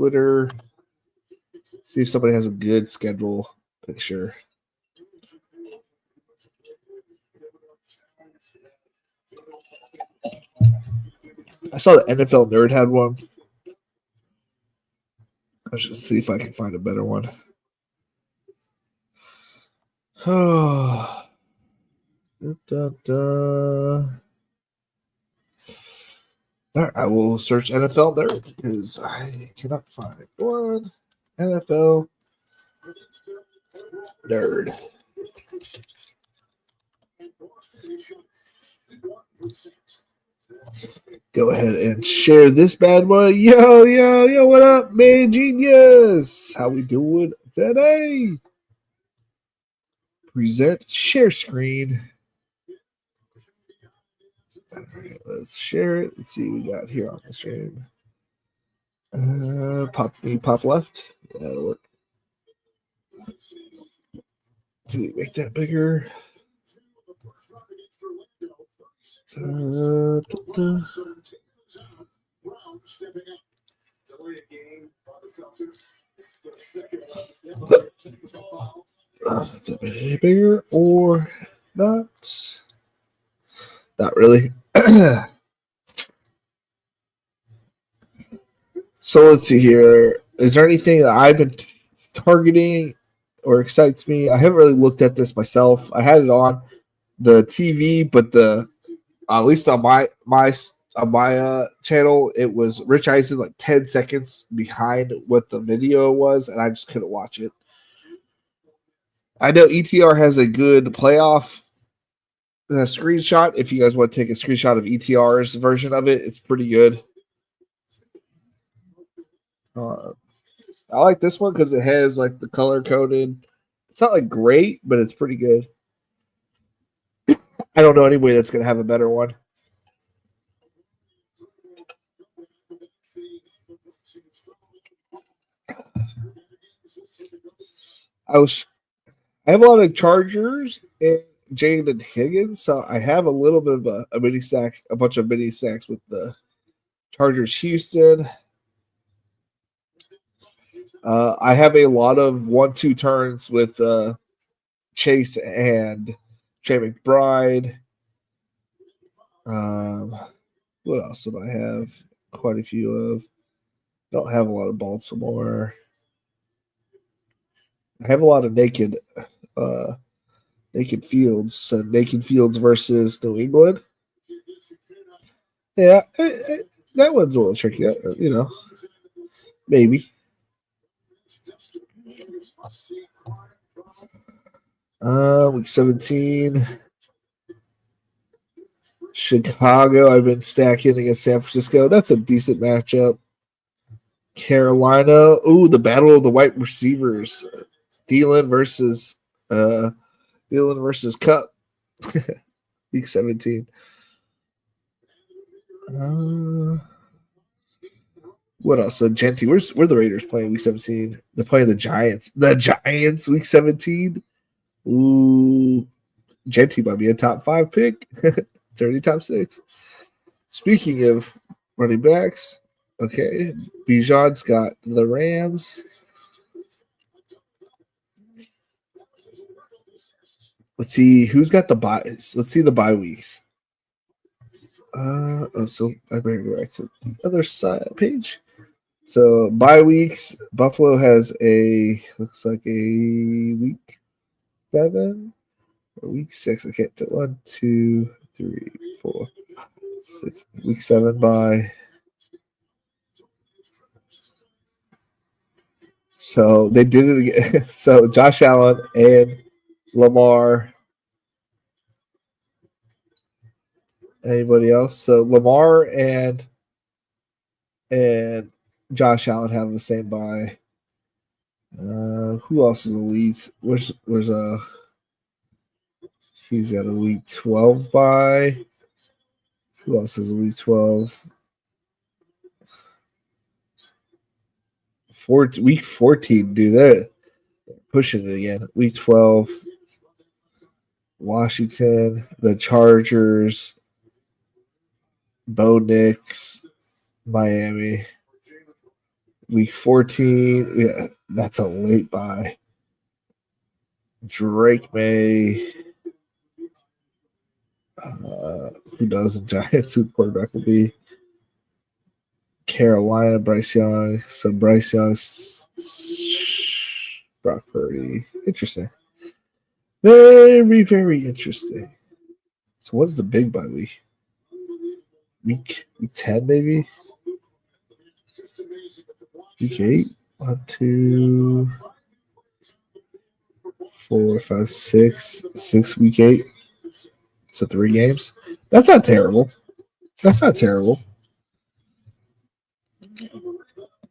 Twitter. See if somebody has a good schedule picture. I saw the NFL Nerd had one. I should see if I can find a better one. Oh. All right, I will search NFL Nerd because I cannot find one. NFL Nerd. Go ahead and share this bad boy. Yo, what up, man? Genius. How we doing today? Present share screen. All right, let's share it. Let's see what we got here on the stream. Pop left. Yeah, that'll work. Can we make that bigger? Is it bigger or not? Not really. So let's see here. Is there anything that I've been targeting or excites me? I haven't really looked at this myself. I had it on the TV, but at least on my channel, it was Rich Eisen like 10 seconds behind what the video was, and I just couldn't watch it. I know ETR has a good playoff screenshot. If you guys want to take a screenshot of ETR's version of it, it's pretty good. I like this one because it has like the color coded. It's not like great, but it's pretty good. I don't know anybody that's going to have a better one. I have a lot of Chargers and Jaden Higgins, so I have a little bit of a mini stack, a bunch of mini stacks with the Chargers Houston. I have a lot of 1-2 turns with Chase and Trey McBride. What else do I have? Quite a few of. Don't have a lot of Baltimore. I have a lot of naked fields. So naked fields versus New England. Yeah, that one's a little tricky. Maybe. Week 17. Chicago, I've been stacking against San Francisco. That's a decent matchup. Carolina, the battle of the wide receivers. Thielen versus Cup. Week 17. What else? So Genty, where the Raiders playing week 17? They're playing the Giants. The Giants week 17. Ooh, Genty might be a top 5 pick. It's already top 6. Speaking of running backs, okay, Bijan's got the Rams. Let's see who's got the buys. Let's see the bye weeks. So I better go back to the other side page. So bye weeks, Buffalo has looks like a week 7 or week 6. I can't tell. 1, 2, 3, 4, 6. Week 7 bye. So they did it again. So Josh Allen and Lamar. Anybody else? So Lamar and Josh Allen have the same bye. Who else is elite? Where's he's got a week 12 bye. Who else is a week 12? Week 14, dude. They're pushing it again. Week 12. Washington, the Chargers, Bo Nix, Miami. Week 14. Yeah, that's a late bye. Drake May. Who knows in Giants who the quarterback will be? Carolina, Bryce Young. So Bryce Young, Brock Purdy. Interesting. Very, very interesting. So what's the big bye week? Week 10, maybe? Week 8? 1, 2, 4, 5, 6. 6 week 8. So 3 games. That's not terrible. That's not terrible.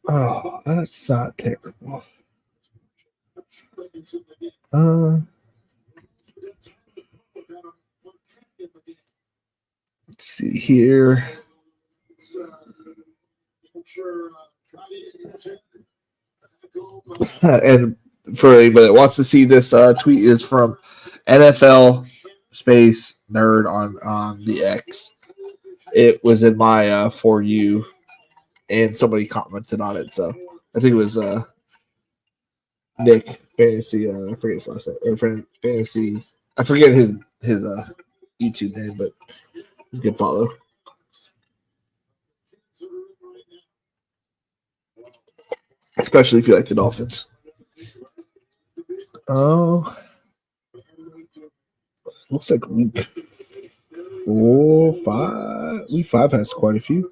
Oh, that's not terrible. Let's see here. And for anybody that wants to see this tweet is from NFL space nerd on the X. It was in my for you, and somebody commented on it. So I think it was Nick Fantasy. I forget his last name. Or Fantasy. I forget his YouTube name, but it's a good follow. Especially if you like the Dolphins. Oh, looks like week 5. Week 5 has quite a few.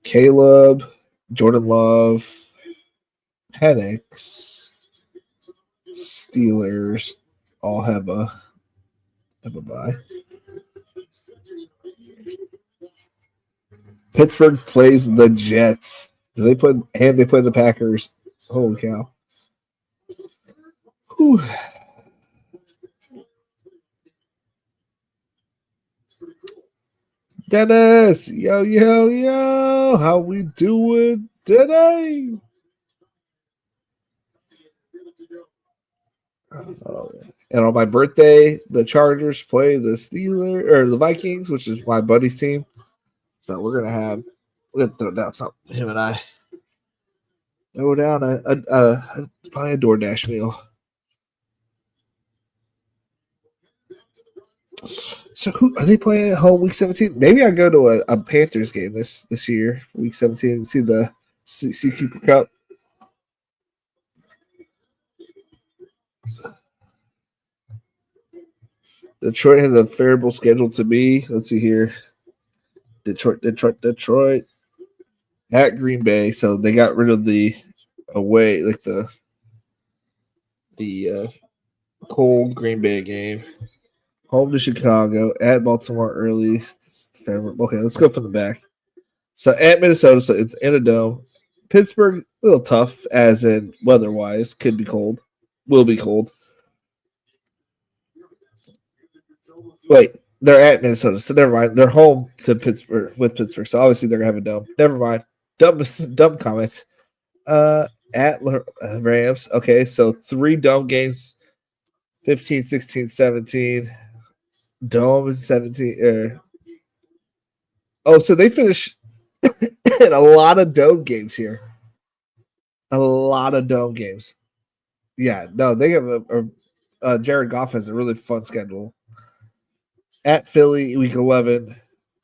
Caleb, Jordan Love, Penix, Steelers all have a bye. Pittsburgh plays the Jets. They play the Packers. Holy cow. Whew. Dennis, yo, how we doing today? Oh, yeah. And on my birthday, the Chargers play the Steelers or the Vikings, which is my buddy's team. So we're gonna throw down something. Him and I throw down probably a DoorDash meal. So who are they playing at home week 17? Maybe I go to a Panthers game this year, week 17, and see the Cooper Cup. Detroit has a favorable schedule to me. Let's see here. Detroit at Green Bay. So they got rid of the away, like the cold Green Bay game. Home to Chicago, at Baltimore early. Okay, let's go from the back. So at Minnesota, so it's in a dome. Pittsburgh, a little tough, as in weather-wise. Could be cold. Will be cold. Wait, they're at Minnesota, so never mind. They're home to Pittsburgh with Pittsburgh, so obviously they're gonna have a dome. Never mind. Dumb comment. At Rams. Okay, so 3 dome games. 15, 16, 17. Dome is 17. So they finish in a lot of dome games here. A lot of dome games. Yeah, no, they have Jared Goff has a really fun schedule. At Philly, week 11,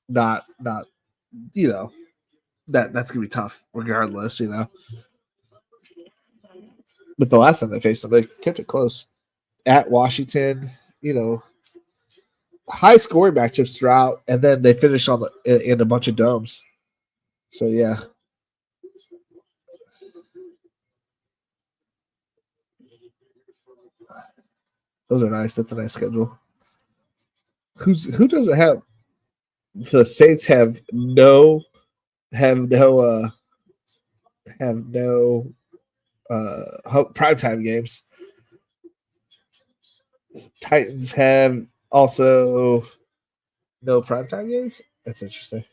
not that's gonna be tough regardless, But the last time they faced them, they kept it close. At Washington, high scoring matchups throughout, and then they finish in a bunch of domes. So yeah. Those are nice. That's a nice schedule. Who doesn't have the Saints have no primetime games. Titans have also no primetime games. That's interesting.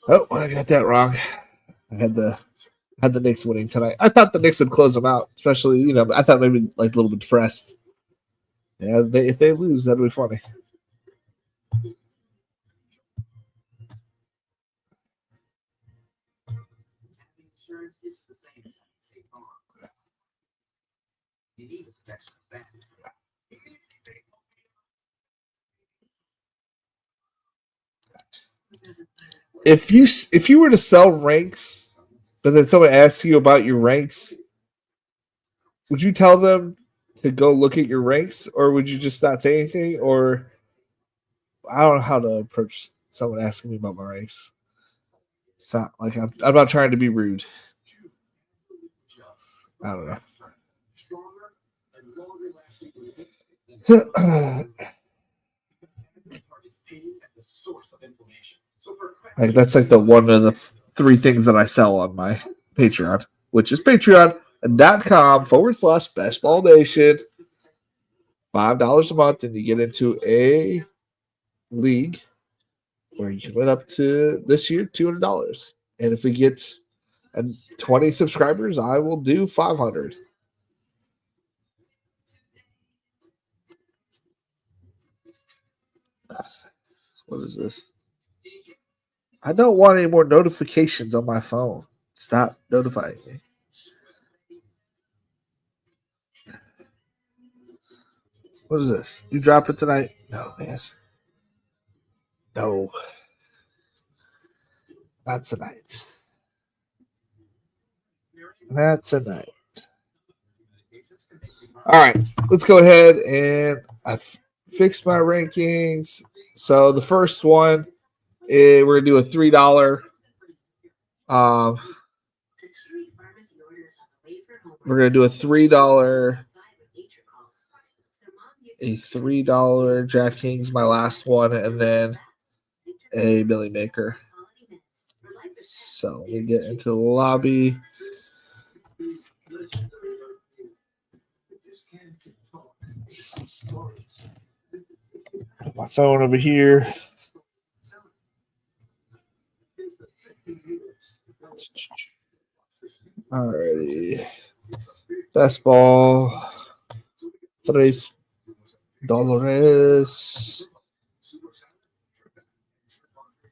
Oh, I got that wrong. I had the Knicks winning tonight. I thought the Knicks would close them out, especially I thought maybe like a little bit depressed. Yeah, if they lose, that'd be funny. Insurance is the same as State Farm. You need the protection of that. If you were to sell ranks, but then someone asks you about your ranks, would you tell them to go look at your ranks, or would you just not say anything? Or I don't know how to approach someone asking me about my ranks. It's not like I'm not trying to be rude. I don't know. Like that's like the one of the 3 things that I sell on my Patreon, which is patreon.com/Best Ball Nation. $5 a month, and you get into a league where you can win up to this year $200. And if we get 20 subscribers, I will do 500. What is this? I don't want any more notifications on my phone. Stop notifying me. What is this? You drop it tonight? No, man. No. Not tonight. Not tonight. All right. Let's go ahead and I fixed my rankings. So the first one, we're going to do a $3. We're going to do a $3 DraftKings, my last one, and then a Millie Maker. So we get into the lobby. Put my phone over here. Alrighty. Best ball. $3.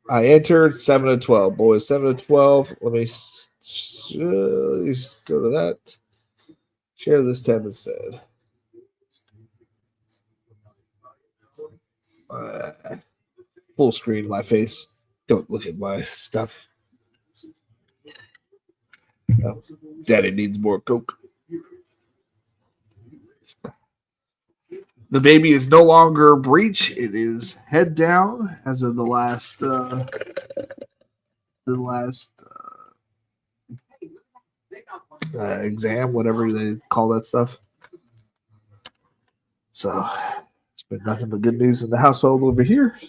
I entered 7 to 12, boys. 7 to 12. Let me go to that. Share this tab instead. Full screen my face. Don't look at my stuff. Oh, Daddy needs more Coke. The baby is no longer breech. It is head down as of the last exam, whatever they call that stuff. So it's been nothing but good news in the household over here.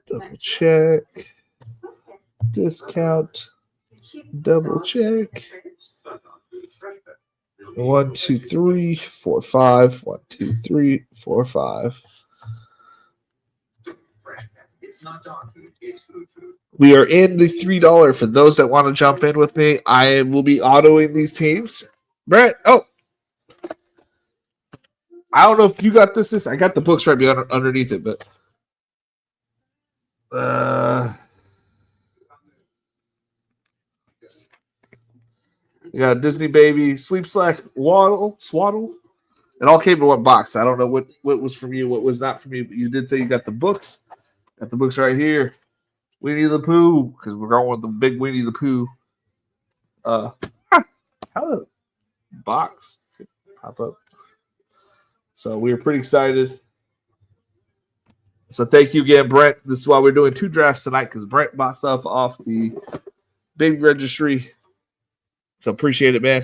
Double check. Discount. Double check. 1, 2, 3, 4, 5. 1, 2, 3, 4, 5. We are in the $3 for those that want to jump in with me. I will be autoing these teams. Brett, I don't know if you got this. I got the books right underneath it, but you got Disney Baby, Sleep Slack, Swaddle. It all came in one box. I don't know what was from you, what was not from you, but you did say you got the books. Got the books right here. Winnie the Pooh, because we're going with the big Winnie the Pooh. How the box pop up? So we were pretty excited. So thank you again, Brent. This is why we're doing 2 drafts tonight, because Brent bought stuff off the big registry. So appreciate it, man.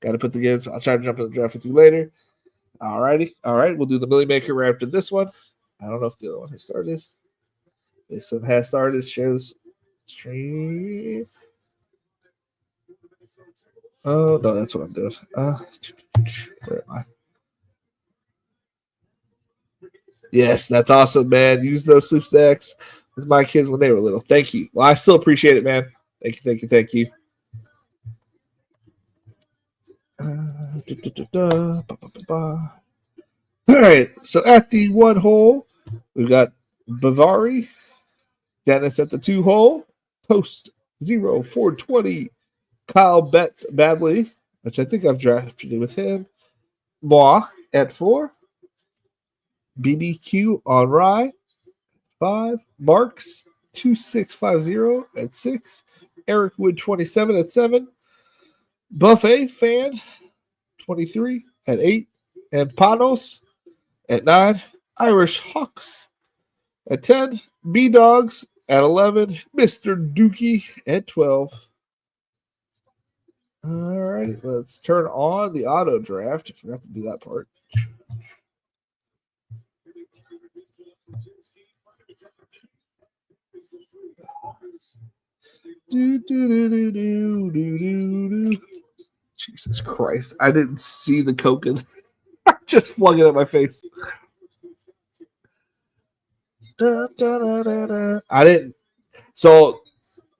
Got to put the games. I'll try to jump in the draft with you later. All righty. All right. We'll do the Millie Maker right after this one. I don't know if the other one has started. This one has started. Shows stream. Oh, no, that's what I'm doing. Where am I? Yes, that's awesome, man. Use those sleep stacks with my kids when they were little. Thank you. Well, I still appreciate it, man. Thank you. All right, so at the 1 hole, we've got Bavari, Dennis at the 2 hole, Post 0420, Kyle Betts Badley, which I think I've drafted with him, Moa at 4, BBQ on Rye, 5, Marks 2650 at 6, Eric Wood 27 at 7, Buffet Fan 23 at 8, and Panos at 9, Irish Hawks at 10, B Dogs at 11, Mr. Dookie at 12. All right, let's turn on the auto draft. I forgot to do that part. Jesus Christ. I didn't see the Coke in I just flung it at my face. I didn't. So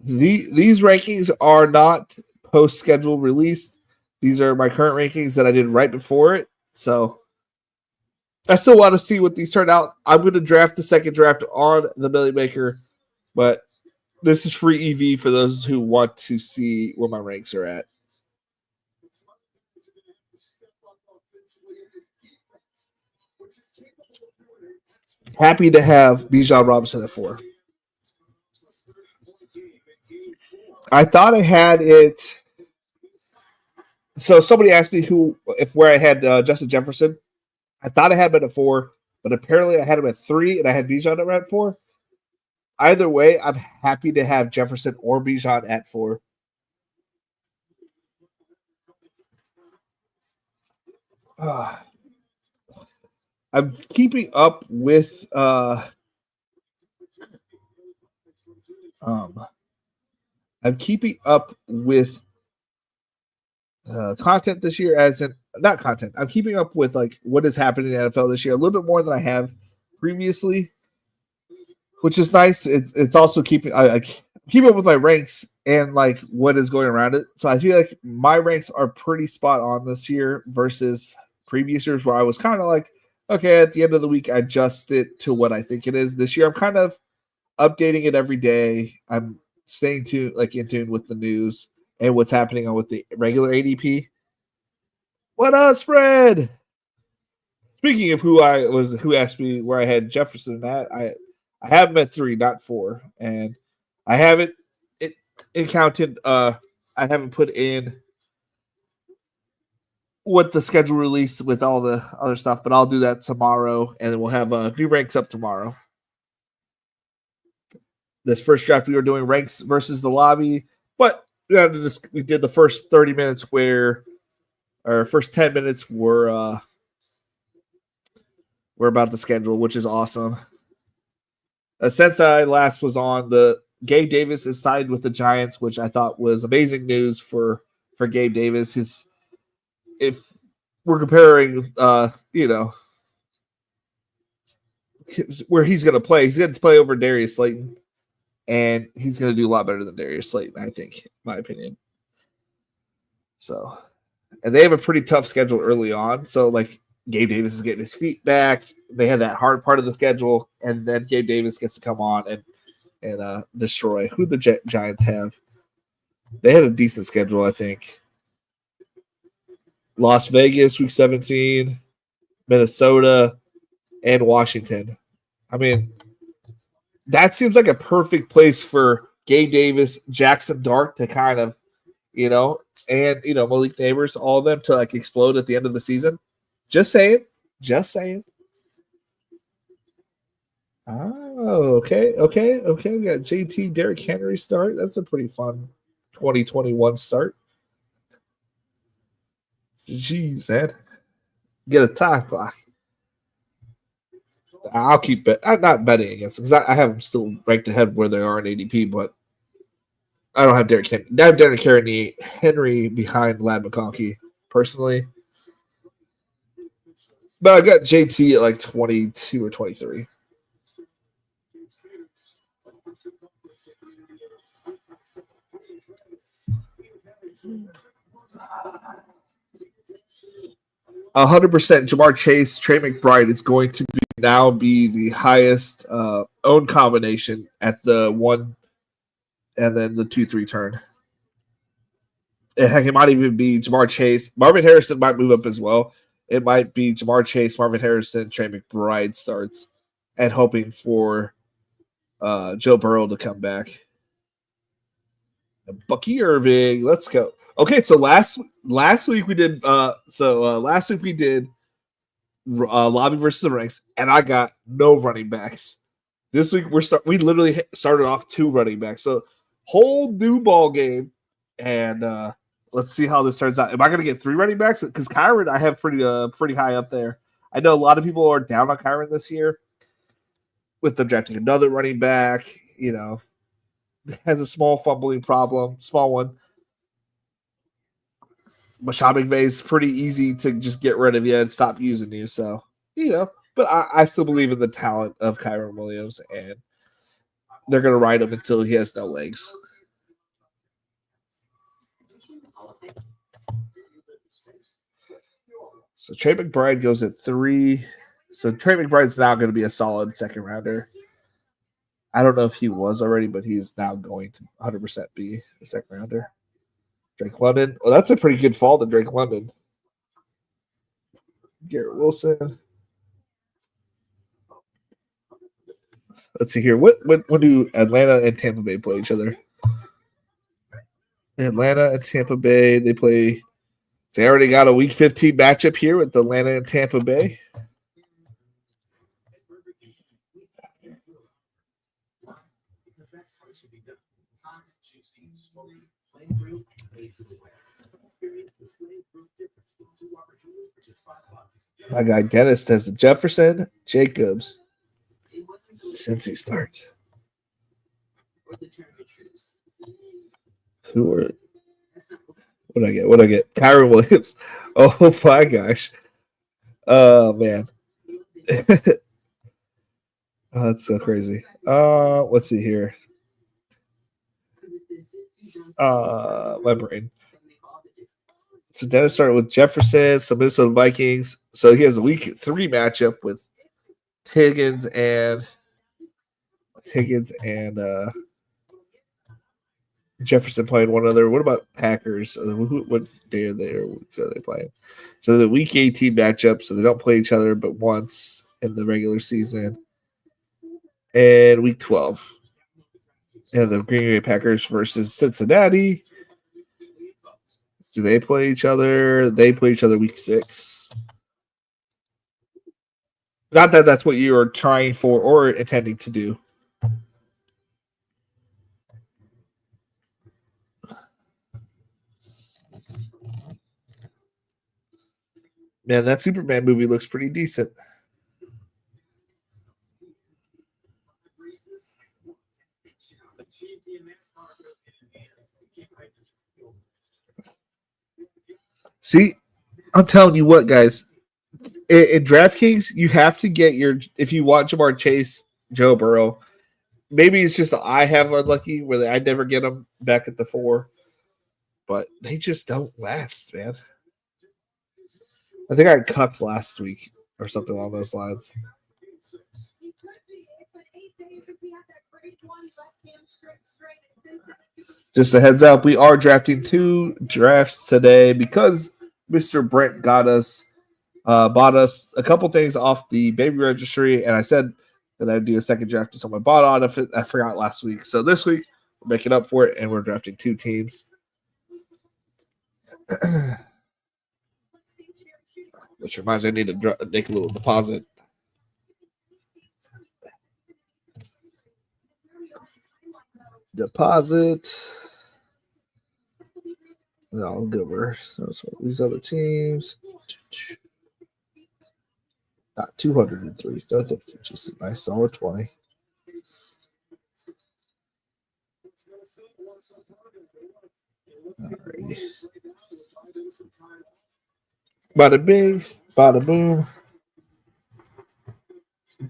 these rankings are not post schedule released. These are my current rankings that I did right before it. So I still want to see what these turn out. I'm going to draft the second draft on the Millie Maker, but this is free EV for those who want to see where my ranks are at. Happy to have Bijan Robinson at 4. I thought I had it. So somebody asked me where I had Justin Jefferson. I thought I had him at 4, but apparently I had him at 3, and I had Bijan at 4. Either way, I'm happy to have Jefferson or Bijan at 4. I'm keeping up with content this year, as in not content. I'm keeping up with like what is happening in the NFL this year a little bit more than I have previously, which is nice. It's also keeping I keep up with my ranks and like what is going around it. So I feel like my ranks are pretty spot on this year versus previous years where I was kind of like, okay, at the end of the week, I adjust it to what I think it is. This year, I'm kind of updating it every day. I'm staying in tune with the news and what's happening on with the regular ADP. What up, spread? Speaking of who asked me where I had Jefferson at, I have him at 3, not 4, and I haven't counted. I haven't put in what the schedule release with all the other stuff, but I'll do that tomorrow, and then we'll have new ranks up tomorrow. This first draft we were doing ranks versus the lobby, but we did the first 30 minutes where our first 10 minutes were about the schedule, which is awesome. Since I last was on, the Gabe Davis is signed with the Giants, which I thought was amazing news for Gabe Davis. If we're comparing, where he's going to play over Darius Slayton, and he's going to do a lot better than Darius Slayton, I think, in my opinion. So, and they have a pretty tough schedule early on. So, like, Gabe Davis is getting his feet back. They had that hard part of the schedule, and then Gabe Davis gets to come on and destroy. Who the Giants have? They had a decent schedule, I think. Las Vegas, week 17, Minnesota, and Washington. I mean, that seems like a perfect place for Gabe Davis, Jackson Dart to kind of, and, Malik Neighbors, all of them to, like, explode at the end of the season. Just saying. Oh, okay. We got JT Derrick Henry start. That's a pretty fun 2021 start. Jeez, man. Get a time clock. I'll keep it. I'm not betting against them because I have them still ranked ahead where they are in ADP, but I don't have Derrick Henry. I have Derrick Henry behind Ladd McConkey, personally. But I've got JT at like 22 or 23. 100% Jamar Chase, Trey McBride is going to now be the highest owned combination at the 1 and then the 2-3 turn. And heck, it might even be Jamar Chase. Marvin Harrison might move up as well. It might be Jamar Chase, Marvin Harrison, Trey McBride starts, and hoping for Joe Burrow to come back. And Bucky Irving, let's go. Okay, so last week we did last week we did lobby versus the ranks, and I got no running backs. This week we literally started off 2 running backs, so whole new ball game, and let's see how this turns out. Am I going to get 3 running backs? Because Kyron I have pretty high up there. I know a lot of people are down on Kyron this year with them drafting another running back. You know, has a small fumbling problem, small one. Mashad McVay is pretty easy to just get rid of you and stop using you. So, you know, but I still believe in the talent of Kyron Williams, and they're going to ride him until he has no legs. So Trey McBride goes at 3. So Trey McBride's now going to be a solid second rounder. I don't know if he was already, but he's now going to 100% be a second rounder. Drake London. Well, that's a pretty good fall to Drake London. Garrett Wilson. Let's see here. When do Atlanta and Tampa Bay play each other? Atlanta and Tampa Bay, they play. They already got a Week 15 matchup here with Atlanta and Tampa Bay. My guy Dennis has Jefferson, Jacobs, since he starts. Who are? What I get? Kyron Williams. Oh my gosh. Oh man. Oh, that's so crazy. Let's see here. My brain. So Dennis started with Jefferson, some Minnesota Vikings. So he has a Week 3 matchup with Higgins and Jefferson playing one other. What about Packers? What day are they, or weeks are they playing? So the Week 18 matchup, so they don't play each other but once in the regular season. And Week 12. And the Green Bay Packers versus Cincinnati. Do they play each other? They play each other Week 6. Not that that's what you are trying for or intending to do. Man, that Superman movie looks pretty decent. See, I'm telling you what, guys. In DraftKings, you have to get if you want Jamar Chase, Joe Burrow, maybe it's just I have unlucky where I never get them back at the 4, but they just don't last, man. I think I got cucked last week or something along those lines. Just a heads up, we are drafting 2 drafts today because Mr. Brent bought us a couple things off the baby registry, and I said that I'd do a second draft to someone bought on it. I forgot last week. So this week, we're making up for it, and we're drafting 2 teams. Which reminds me, I need to make a little deposit. No, I'll go over these other teams. Not 203. That's just a nice solid 20. Alrighty. Bada bing, bada boom.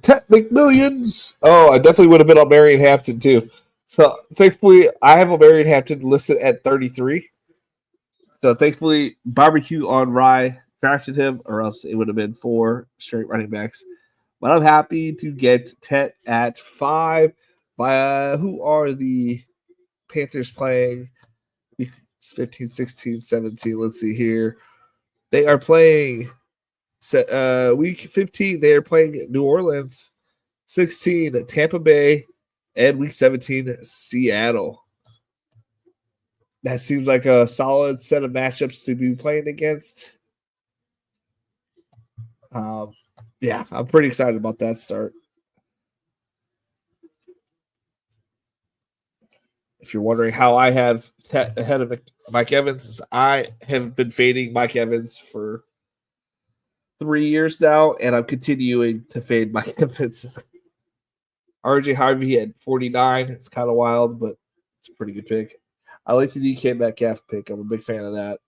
Tet McMillions. Oh, I definitely would have been on Marion Hampton too. So thankfully, I have a Marion Hampton listed at 33. So thankfully, barbecue on rye drafted him, or else it would have been 4 straight running backs. But I'm happy to get Tet at 5. Who are the Panthers playing? 15, 16, 17. Let's see here. They are playing week 15. They are playing New Orleans. 16, Tampa Bay. And week 17, Seattle. That seems like a solid set of matchups to be playing against. Yeah, I'm pretty excited about that start. If you're wondering how I have ahead of Mike Evans, I have been fading Mike Evans for 3 years now, and I'm continuing to fade Mike Evans. RJ Harvey at 49. It's kind of wild, but it's a pretty good pick. I like the DK Metcalf pick. I'm a big fan of that.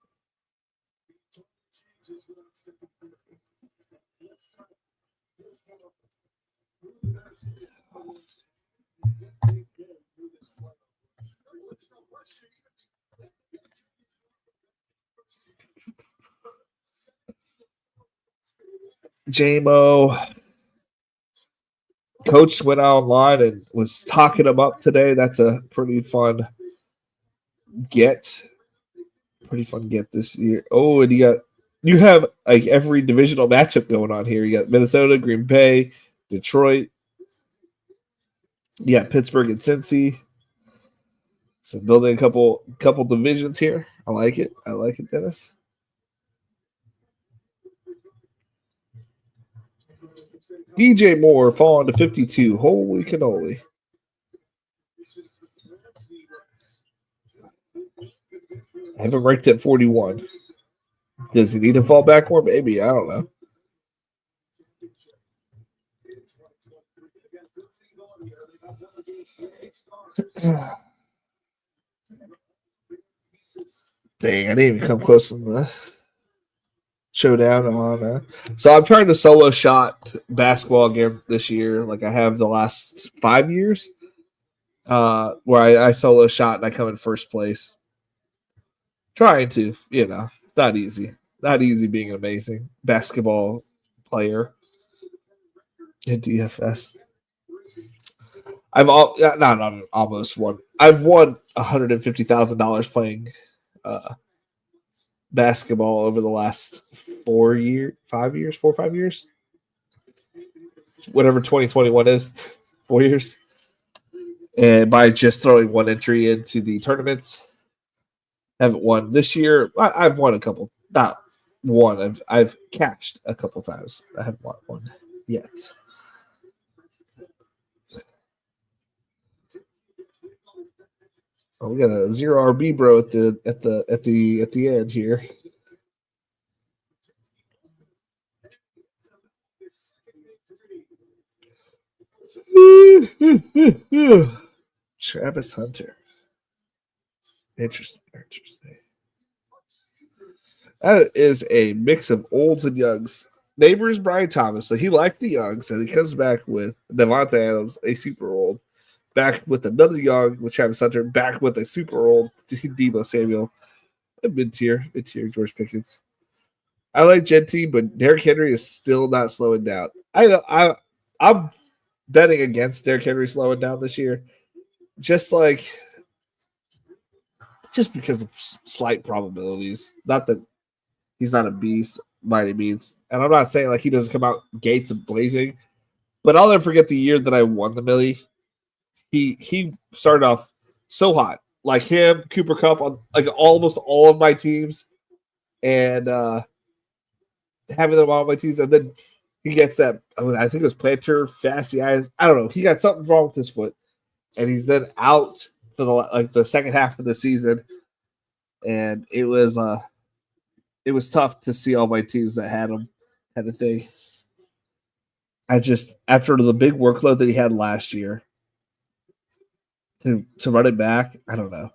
JMO. Coach went online and was talking him up today. That's a pretty fun get. Pretty fun get this year. Oh, and you have like every divisional matchup going on here. You got Minnesota, Green Bay, Detroit. You got Pittsburgh and Cincy. So building a couple divisions here. I like it. I like it, Dennis. DJ Moore falling to 52. Holy cannoli. I have him ranked at 41. Does he need to fall back more? Maybe. I don't know. Dang, I didn't even come close on the showdown on. So I'm trying to solo shot basketball again this year, like I have the last 5 years, where I solo shot and I come in first place. Trying to, not easy. Not easy being an amazing basketball player in DFS. I've not almost won. I've won $150,000 playing basketball over the last 4 or 5 years. Whatever 2021 is, 4 years. And by just throwing one entry into the tournaments. Haven't won this year. I've won a couple. Not one. I've cashed a couple times. I haven't won one yet. Oh, we got a 0 RB bro at the end here. Travis Hunter. Interesting. That is a mix of olds and youngs. Neighbors Brian Thomas, so he liked the youngs, and he comes back with Devontae Adams, a super old, back with another young with Travis Hunter, back with a super old Deebo Samuel, a mid-tier George Pickens. I like Genty, but Derrick Henry is still not slowing down. I'm betting against Derrick Henry slowing down this year, just because of slight probabilities. Not that he's not a beast by any means. And I'm not saying like he doesn't come out gates blazing, but I'll never forget the year that I won the Millie. He started off so hot. Like him, Cooper Kupp on like almost all of my teams, and having them on all my teams, and then he gets that. I think it was plantar fasciitis. I don't know. He got something wrong with his foot, and he's then out for the second half of the season, and it was tough to see all my teams that had him had a thing. I just after the big workload that he had last year to run it back, I don't know.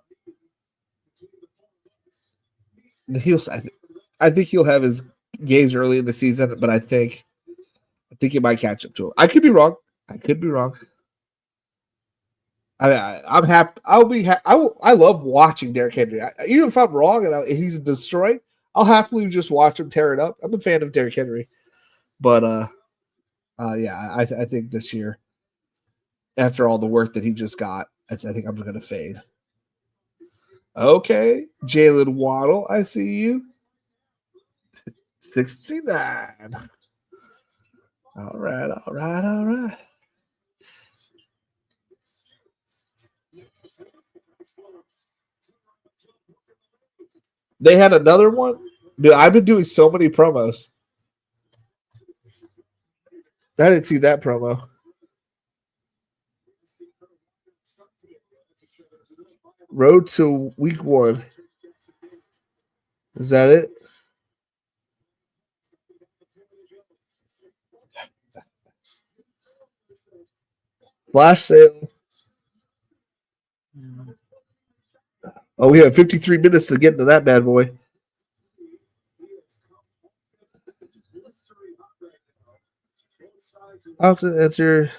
I think he'll have his games early in the season, but I think it might catch up to him. I could be wrong. I'm happy. I love watching Derrick Henry. Even if I'm wrong and he's destroying, I'll happily just watch him tear it up. I'm a fan of Derrick Henry, but yeah, I think this year, after all the work that he just got, I think I'm going to fade. Okay, Jalen Waddle, I see you. 69. All right. They had another one. Dude, I've been doing so many promos. I didn't see that promo. Road to week 1. Is that it? Flash sale. Oh, we have 53 minutes to get into that bad boy. Often answer.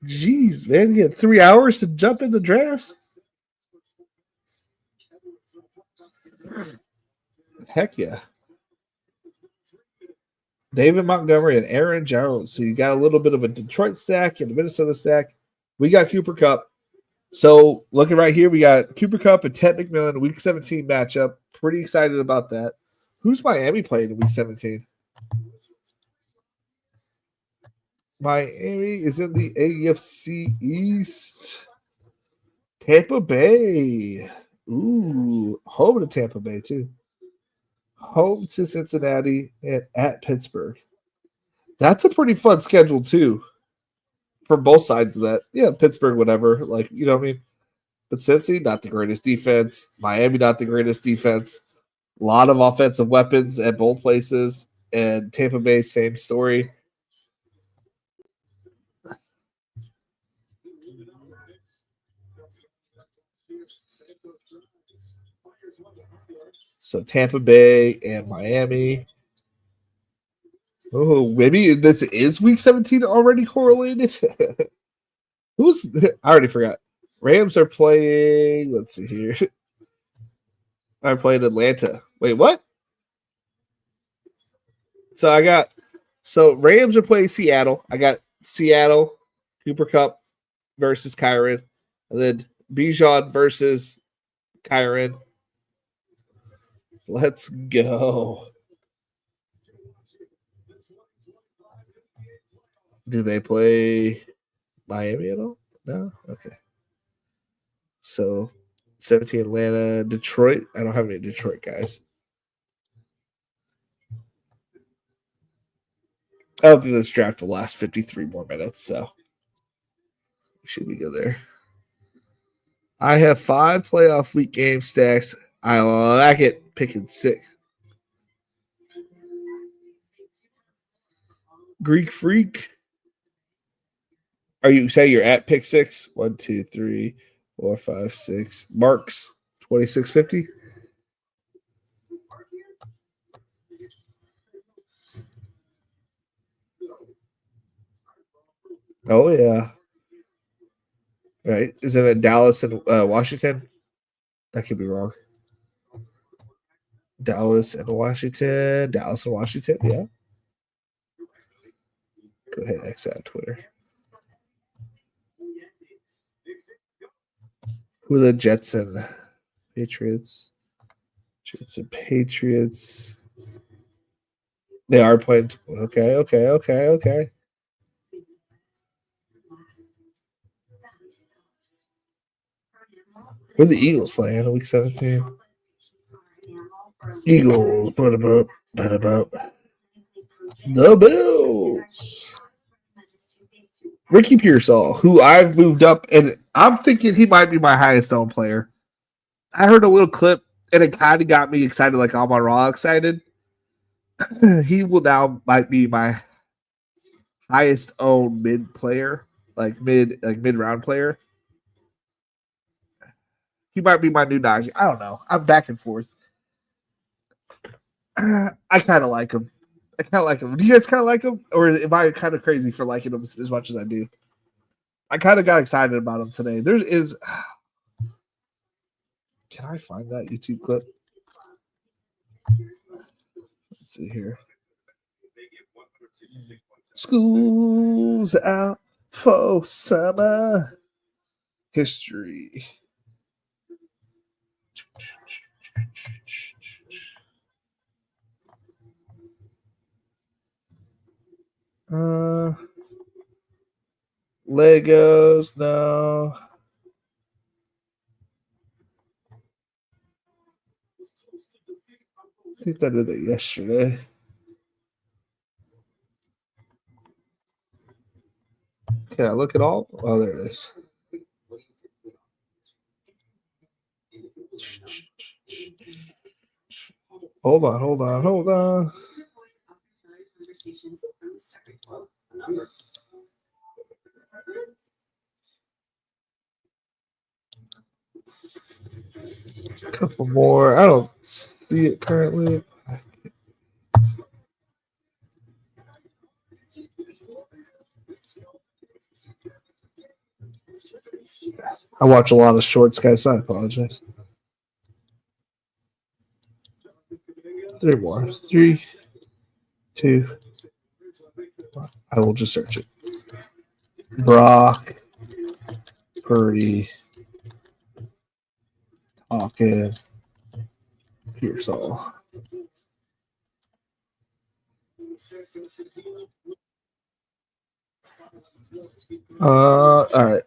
Jeez, man, you had 3 hours to jump into drafts. Heck yeah. David Montgomery and Aaron Jones. So you got a little bit of a Detroit stack and a Minnesota stack. We got Cooper Kupp. So looking right here, we got Cooper Kupp and Ted McMillan, week 17 matchup. Pretty excited about that. Who's Miami playing in week 17? Miami is in the AFC East. Tampa Bay. Ooh, home to Tampa Bay, too. Home to Cincinnati and at Pittsburgh. That's a pretty fun schedule, too, for both sides of that. Yeah, Pittsburgh, whatever. Like, you know what I mean? But Cincy, not the greatest defense. Miami, not the greatest defense. A lot of offensive weapons at both places. And Tampa Bay, same story. So Tampa Bay and Miami. Oh, maybe this is week 17 already correlated. I already forgot. Rams are playing. Let's see here. I'm playing Atlanta. Wait, what? So Rams are playing Seattle. I got Seattle, Cooper Kupp versus Kyron, and then Bijan versus Kyron. Let's go. Do they play Miami at all? No? Okay. So 17 Atlanta, Detroit. I don't have any Detroit guys. I don't think this draft will last 53 more minutes, so we should be good there. I have 5 playoff week game stacks. I like it picking 6. Greek Freak. Are you say you're at pick 6? 1, 2, 3, 4, 5, 6. Marks 2650. Oh yeah. Right. Is it at Dallas and Washington? That could be wrong. Dallas and Washington. Yeah. Go ahead, X out Twitter. Who are the Jets and Patriots? Jets and Patriots. They are playing. Okay. Who are the Eagles playing in week 17? Eagles. Put them up. The Bills. Ricky Pearsall, who I've moved up, and I'm thinking he might be my highest owned player. I heard a little clip, and it kind of got me excited, like Amon Ra excited. He will now might be my highest owned mid player, like mid round player. He might be my new Najee. I don't know. I'm back and forth. I kind of like him. Do you guys kind of like him? Or am I kind of crazy for liking him as much as I do? I kind of got excited about him today. There is. Can I find that YouTube clip? Let's see here. School's out for summer history. Legos, no. I think I did it yesterday. Can I look at all? Oh, there it is. Hold on. A couple more. I don't see it currently. I watch a lot of shorts, guys, so I apologize. 3 more. 3, 2. I will just search it. Brock, Purdy, Hawkins, Pearsall. All right.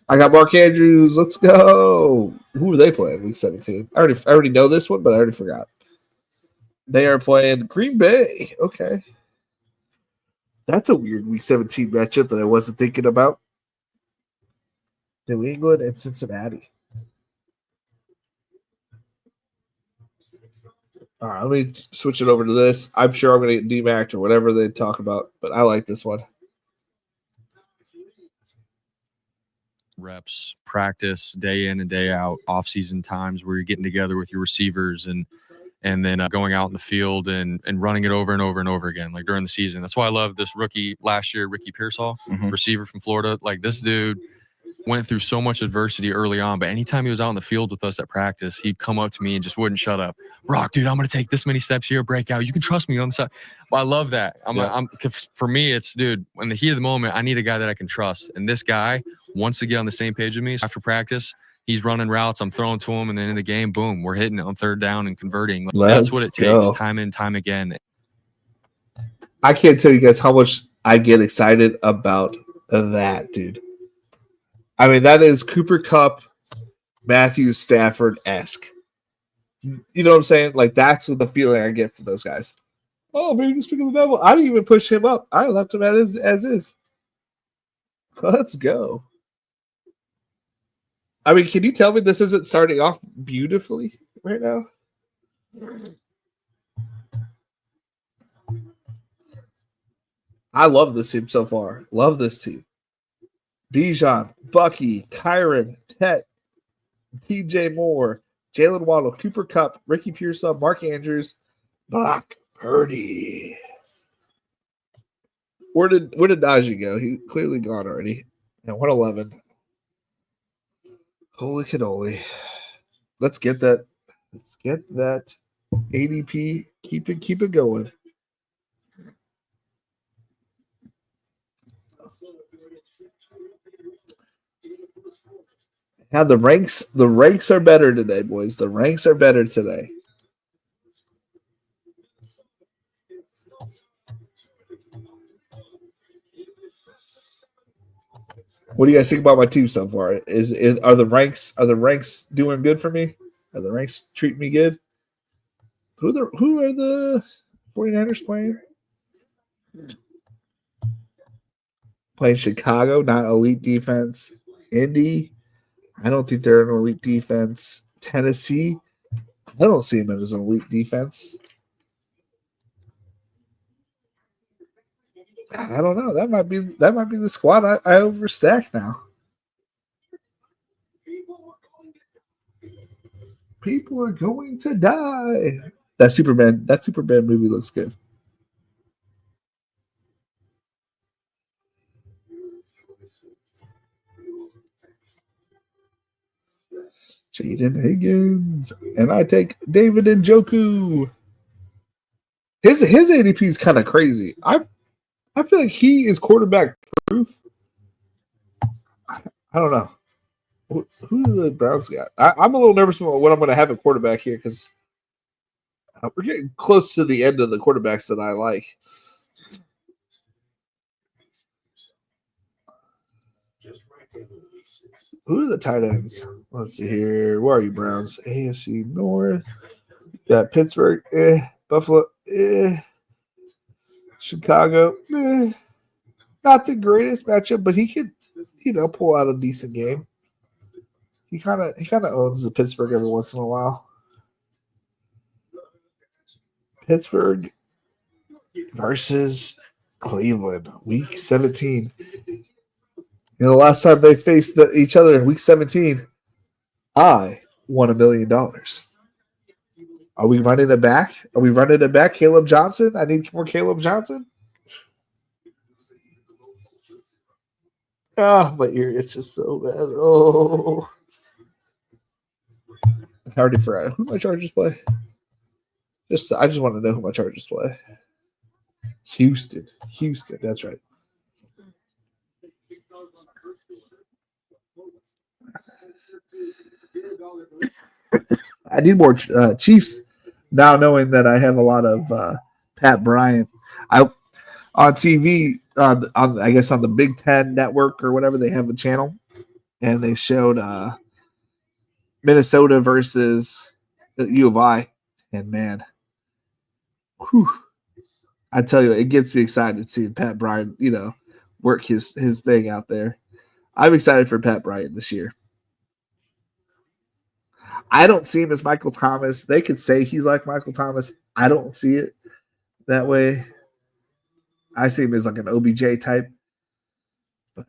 I got Mark Andrews. Let's go. Who are they playing? Week 17. I already know this one, but I already forgot. They are playing Green Bay. Okay. That's a weird Week 17 matchup that I wasn't thinking about. New England and Cincinnati. All right, let me switch it over to this. I'm sure I'm going to get DMAC'd or whatever they talk about, but I like this one. Reps, practice, day in and day out, off-season times where you're getting together with your receivers and then going out in the field and running it over and over and over again, like during the season. That's why I love this rookie last year, Ricky Pearsall, receiver from Florida. Like, this dude went through so much adversity early on, but anytime he was out in the field with us at practice, he'd come up to me and just wouldn't shut up. Brock, dude, I'm going to take this many steps here, break out. You can trust me on the side. But I love that. For me, it's, dude, in the heat of the moment, I need a guy that I can trust. And this guy wants to get on the same page with me. So after practice, he's running routes. I'm throwing to him. And then in the game, boom, we're hitting it on third down and converting. That's what it takes time and time again. I can't tell you guys how much I get excited about that, dude. I mean, that is Cooper Kupp, Matthew Stafford-esque. You know what I'm saying? Like, that's what the feeling I get from those guys. Oh, man, you speak of the devil. I didn't even push him up. I left him as is. Let's go. I mean, can you tell me this isn't starting off beautifully right now? I love this team so far. Love this team. Bijan, Bucky, Kyron, Tet, TJ Moore, Jalen Waddle, Cooper Kupp, Ricky Pearsall, Mark Andrews, Brock Purdy. Where did Najee go? He clearly gone already. And 111. Holy cannoli. Let's get that. Let's get that ADP. Keep it going. Now the ranks are better today, boys. The ranks are better today. What do you guys think about my team so far? Are the ranks doing good for me? Are the ranks treating me good? Who are the 49ers playing? Playing Chicago, not elite defense. Indy, I don't think they're an elite defense. Tennessee, I don't see them as an elite defense. I don't know. That might be the squad I overstacked now. People are going to die. That Superman movie looks good. Jaden Higgins. And I take David Njoku. His ADP is kind of crazy. I feel like he is quarterback proof. I don't know. Who do the Browns got? I'm a little nervous about what I'm going to have at quarterback here because we're getting close to the end of the quarterbacks that I like. Who are the tight ends? Let's see here. Where are you, Browns? AFC North. Got Pittsburgh. Buffalo. Chicago. Not the greatest matchup, but he could, pull out a decent game. He kind of owns the Pittsburgh every once in a while. Pittsburgh versus Cleveland, Week 17. The last time they faced each other in Week 17, I won $1 million. Are we running it back? Caleb Johnson? I need more Caleb Johnson. Oh, my ear itches so bad. Oh. I already forgot. Who my Chargers play? I just want to know who my Chargers play. Houston. That's right. I need more Chiefs now, knowing that I have a lot of Pat Bryant. On TV, I guess on the Big Ten Network or whatever, they have a channel, and they showed Minnesota versus U of I, and man, I tell you, it gets me excited seeing Pat Bryant, work his thing out there. I'm excited for Pat Bryant this year. I don't see him as Michael Thomas. They could say he's like Michael Thomas. I don't see it that way. I see him as like an OBJ type. But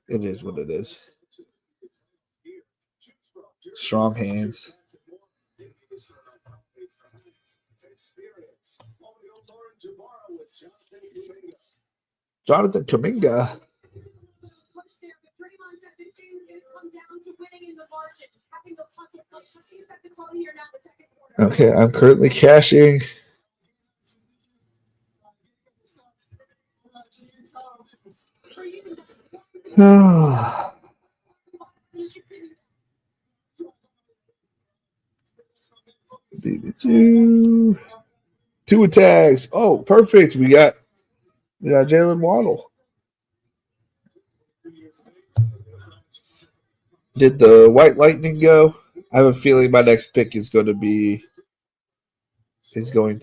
it is what it is. Strong hands. Jonathan Kuminga. Okay, I'm currently cashing. Two attacks. Oh, perfect. We got Jalen Waddle. Did the White Lightning go? I have a feeling my next pick is going to be Adam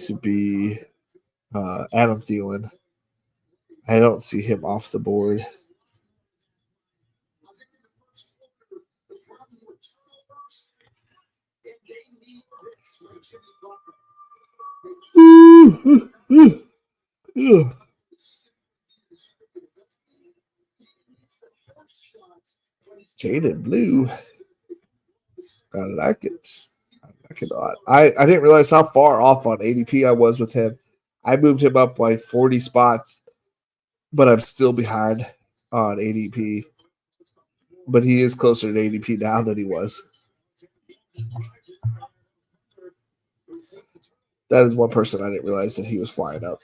Thielen. I don't see him off the board. Jaden Blue. I like it. I like it a lot. I didn't realize how far off on ADP I was with him. I moved him up like 40 spots, but I'm still behind on ADP. But he is closer to ADP now than he was. That is one person I didn't realize that he was flying up.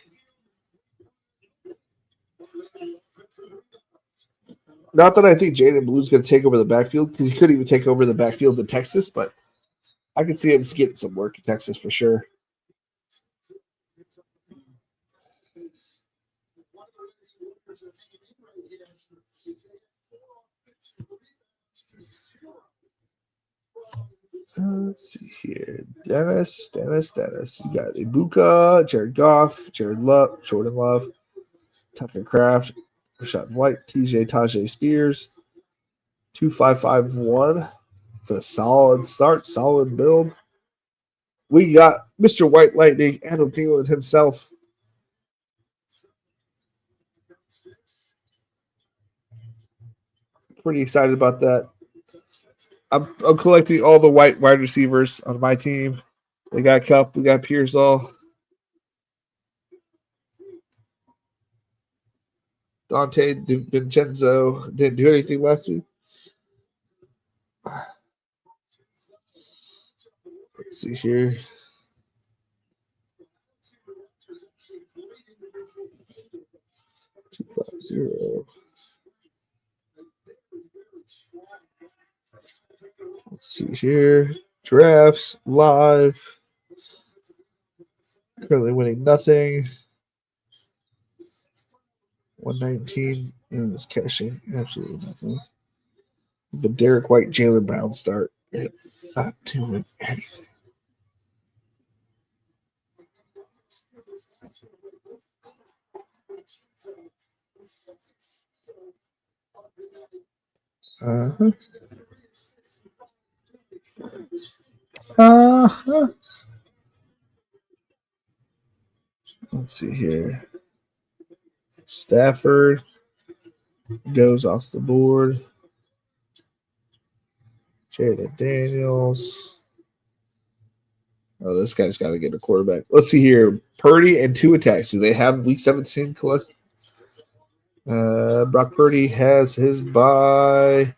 Not that I think Jaden Blue's going to take over the backfield, because he couldn't even take over the backfield in Texas, but I could see him getting some work in Texas for sure. Let's see here. Dennis. You got Ibuka, Jared Goff, Jordan Love, Tucker Kraft, Rashad White, Tajay Spears. 2-5-5-1. It's a solid start, solid build. We got Mr. White Lightning, Adam Thielen himself. Pretty excited about that. I'm collecting all the white wide receivers on my team. We got Cup, we got Pearsall. Dante DiVincenzo didn't do anything last week. Let's see here. Zero. Let's see here. Drafts live. Currently winning nothing. 119 and it's cashing absolutely nothing. The Derek White, Jaylen Brown start. Not doing anything. Uh-huh. Uh-huh. Let's see here. Stafford goes off the board. Jaden Daniels. Oh, this guy's got to get a quarterback. Let's see here. Purdy and two attacks. Do they have week 17 collect? Brock Purdy has his bye.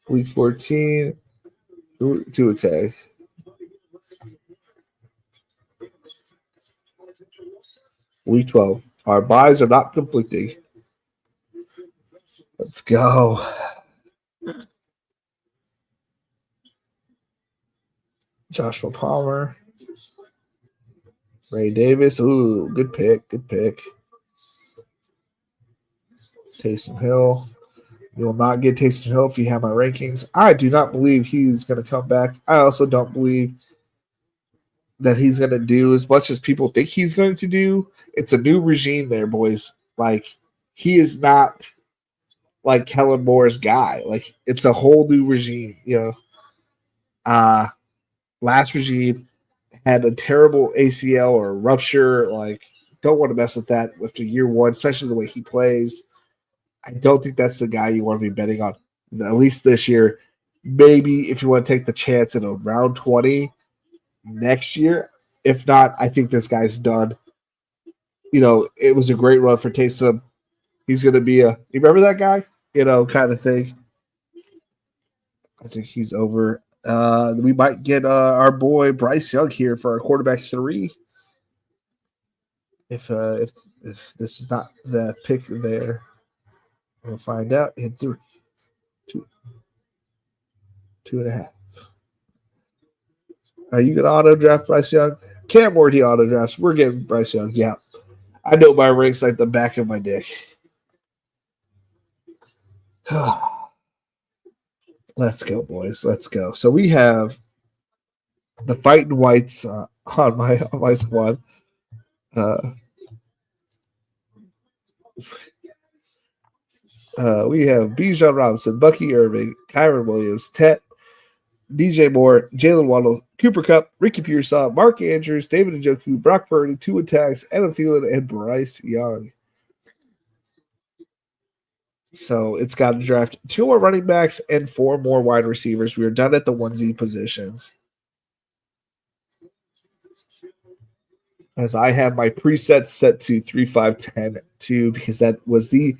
Week 14. Two attack. Week 12. Our buys are not conflicting. Let's go. Joshua Palmer. Ray Davis. Ooh, good pick. Good pick. Taysom Hill. You will not get Taysom Hill if you have my rankings. I do not believe he's going to come back. I also don't believe that he's going to do as much as people think he's going to do. It's a new regime there, boys. Like, he is not like Kellen Moore's guy. Like, it's a whole new regime, you know. Last regime had a terrible ACL or rupture. Like, don't want to mess with that after year one, especially the way he plays. I don't think that's the guy you want to be betting on, at least this year. Maybe if you want to take the chance in a round 20 next year. If not, I think this guy's done. You know, it was a great run for Taysom. He's going to be you remember that guy? You know, kind of thing. I think he's over. We might get our boy Bryce Young here for our quarterback 3. If this is not the pick there, we'll find out in 3, 2, 2.5. Are you gonna auto draft Bryce Young? Cam Ward auto drafts. We're getting Bryce Young. Yeah, I know my ranks like the back of my dick. Let's go, boys. Let's go. So we have the Fighting Whites on my squad. We have Bijan Robinson, Bucky Irving, Kyron Williams, Tet, DJ Moore, Jalen Waddle, Cooper Kupp, Ricky Pearsall, Mark Andrews, David Njoku, Brock Purdy, 2 attacks, Adam Thielen, and Bryce Young. So it's got to draft 2 more running backs and 4 more wide receivers. We are done at the 1Z positions. As I have my presets set to 3, 5, 10, 2, because that was the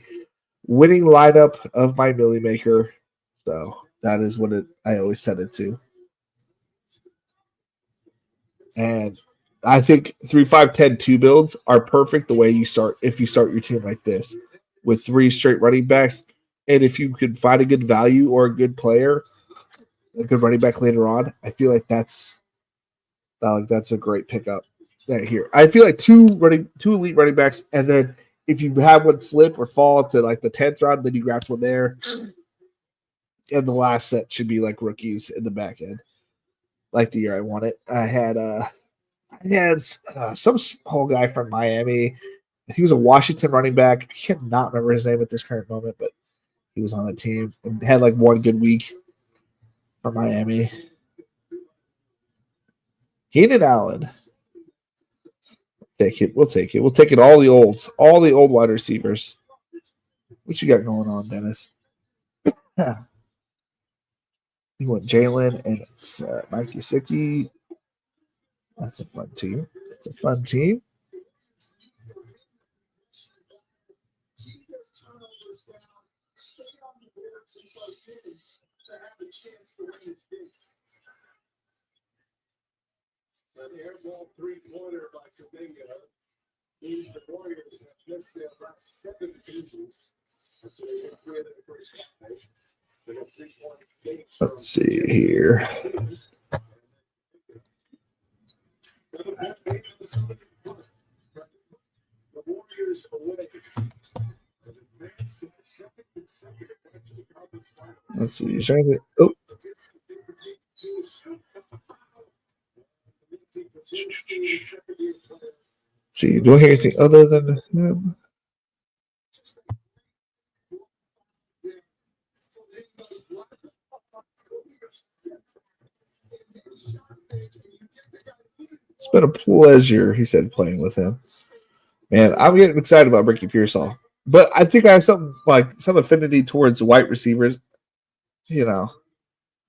winning lineup of my Millie Maker. So that is what I always set it to. And I think 3, 5, 10, 2 builds are perfect the way you start if you start your team like this with 3 straight running backs. And if you can find a good value or a good player, a good running back later on, I feel like that's a great pickup right here. I feel like 2 elite running backs, and then if you have one slip or fall to like the 10th round, then you grab one there. And the last set should be like rookies in the back end, like the year I won it. I had some small guy from Miami. He was a Washington running back. I cannot remember his name at this current moment, but he was on the team and had like one good week for Miami. Keenan Allen. Take it. We'll take it. We'll take it. All the old wide receivers. What you got going on, Dennis? Yeah. You want Jalen and it's Mike Gesicki. That's a fun team. It's a fun team. An airball three-pointer by Kuminga. Means the Warriors have missed their last 7 games after they hit 3 in the first half. They have 3-point games from Let's see here. the Warriors away and advance to the second consecutive Western Conference Finals. Let's see. Is there anything? Oh, let's see. Do I hear anything other than him? It's been a pleasure, he said, playing with him. Man, I'm getting excited about Ricky Pearsall. But I think I have some affinity towards white receivers. You know,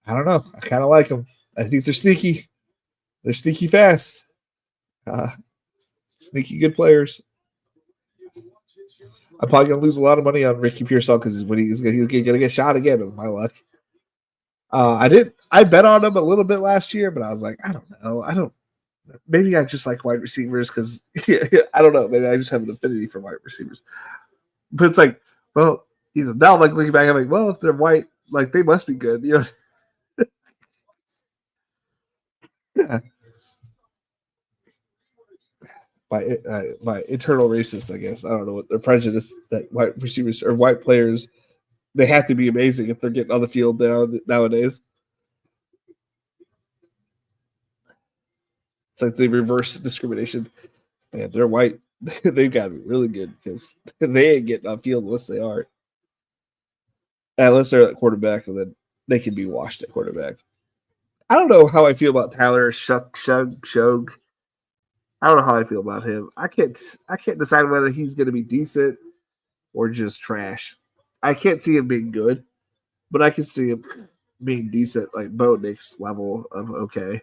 I don't know. I kind of like them. I think they're sneaky. They're sneaky fast. Sneaky good players. I'm probably going to lose a lot of money on Ricky Pearsall because he's going to get shot again with my luck. I bet on him a little bit last year, but I was like, I don't know. Maybe I just like wide receivers because I don't know. Maybe I just have an affinity for wide receivers. But it's like, well, now I'm like looking back, I'm like, well, if they're white, like they must be good, Yeah. My internal racist, I guess. I don't know what their prejudice that white receivers or white players, they have to be amazing if they're getting on the field nowadays. It's like the reverse discrimination. Man, if they're white, they've got to be really good because they ain't getting on field unless they are. Unless they're at quarterback, and then they can be washed at quarterback. I don't know how I feel about Tyler Shug. I don't know how I feel about him. I can't decide whether he's going to be decent or just trash. I can't see him being good, but I can see him being decent, like Bo Nix level of okay.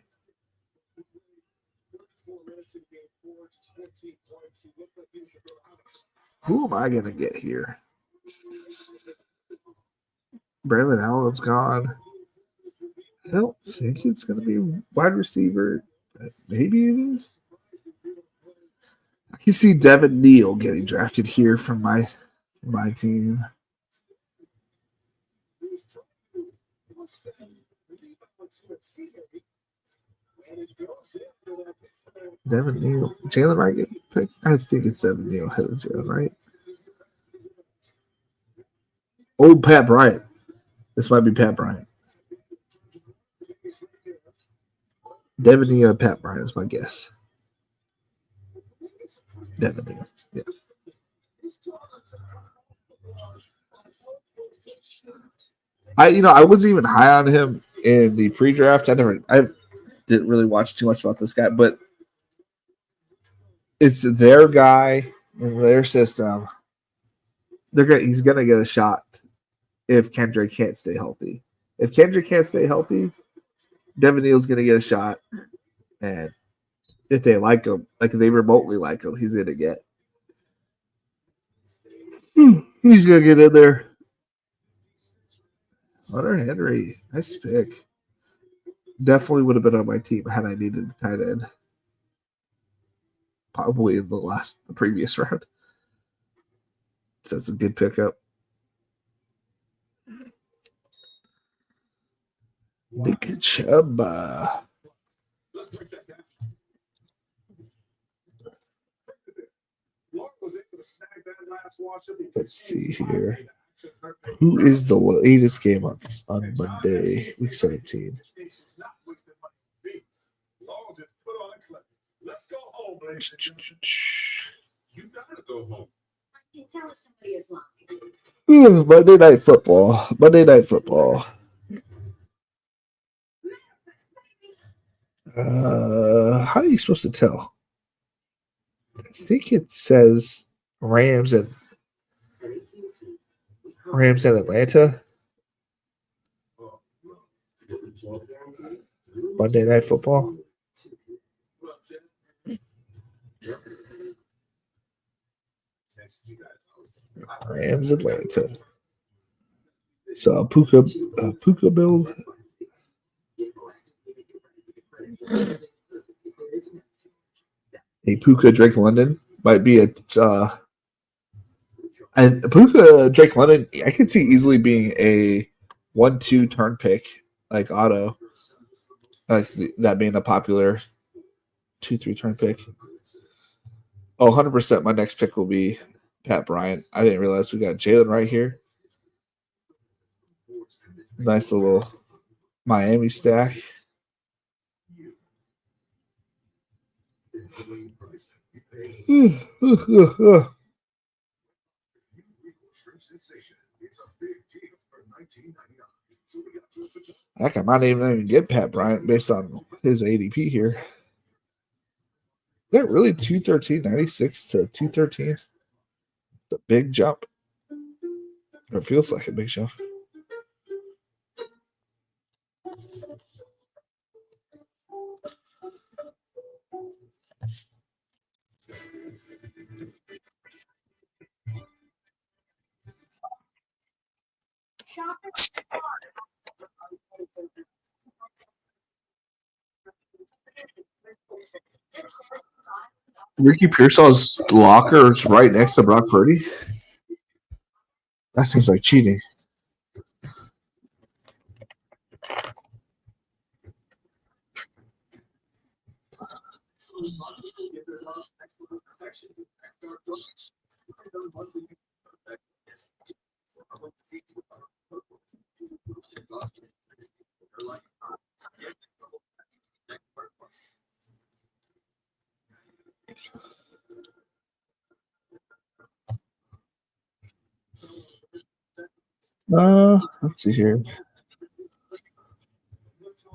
Who am I going to get here? Braylon Allen's gone. I don't think it's going to be wide receiver. Maybe it is. I can see Devin Neal getting drafted here from my team. Devin Neal. Jalen Wright get picked? I think it's Devin Neal ahead of Jalen Wright. Old Pat Bryant. This might be Pat Bryant. Devin Neal and Pat Bryant is my guess. Devin Neal. Yeah. I wasn't even high on him in the pre-draft. I didn't really watch too much about this guy, but it's their guy in their system. He's gonna get a shot if Kendrick can't stay healthy. If Kendrick can't stay healthy, Devin Neal's gonna get a shot, and if they like him, like if they remotely like him, he's gonna get. He's gonna get in there. Hunter Henry, nice pick. Definitely would have been on my team had I needed a tight end. Probably in the previous round. So that's a good pickup. Nick Chubb. Let's see here. Who is the latest game on Monday, week 17? Let's go home, ladies and gentlemen. You gotta go home. I can tell if somebody is lying. Monday Night Football. Monday Night Football. How are you supposed to tell? I think it says Rams and Atlanta. Monday Night Football. Next, you guys. Rams Atlanta. So Puka build. A Puka Drake London might be a and Puka Drake London. I could see easily being a 1-2 turn pick like auto, like that being a popular 2-3 turn pick. Oh, 100%. My next pick will be Pat Bryant. I didn't realize we got Jalen right here. Nice little Miami stack. Heck, I might even get Pat Bryant based on his ADP here. Is that really 213, 96 to 213? It's a big jump. Or it feels like a big jump. Ricky Pearsall's locker is right next to Brock Purdy. That seems like cheating. Let's see here.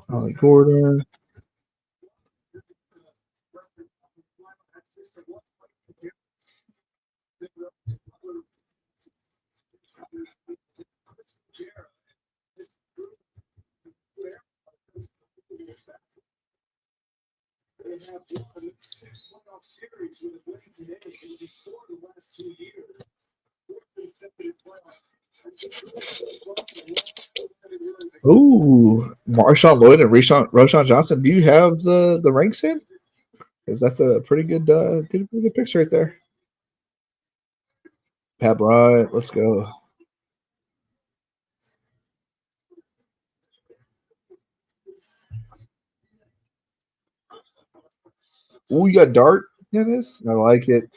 Ollie Gordon. They have won 6 playoff series with a win today and before the last 2 years. 4 consecutive playoffs. Ooh, Marshawn Lloyd and Roshan Johnson. Do you have the ranks in? Because that's a pretty good good picks right there. Pat Bryant, let's go. Ooh, you got Dart, Dennis. I like it.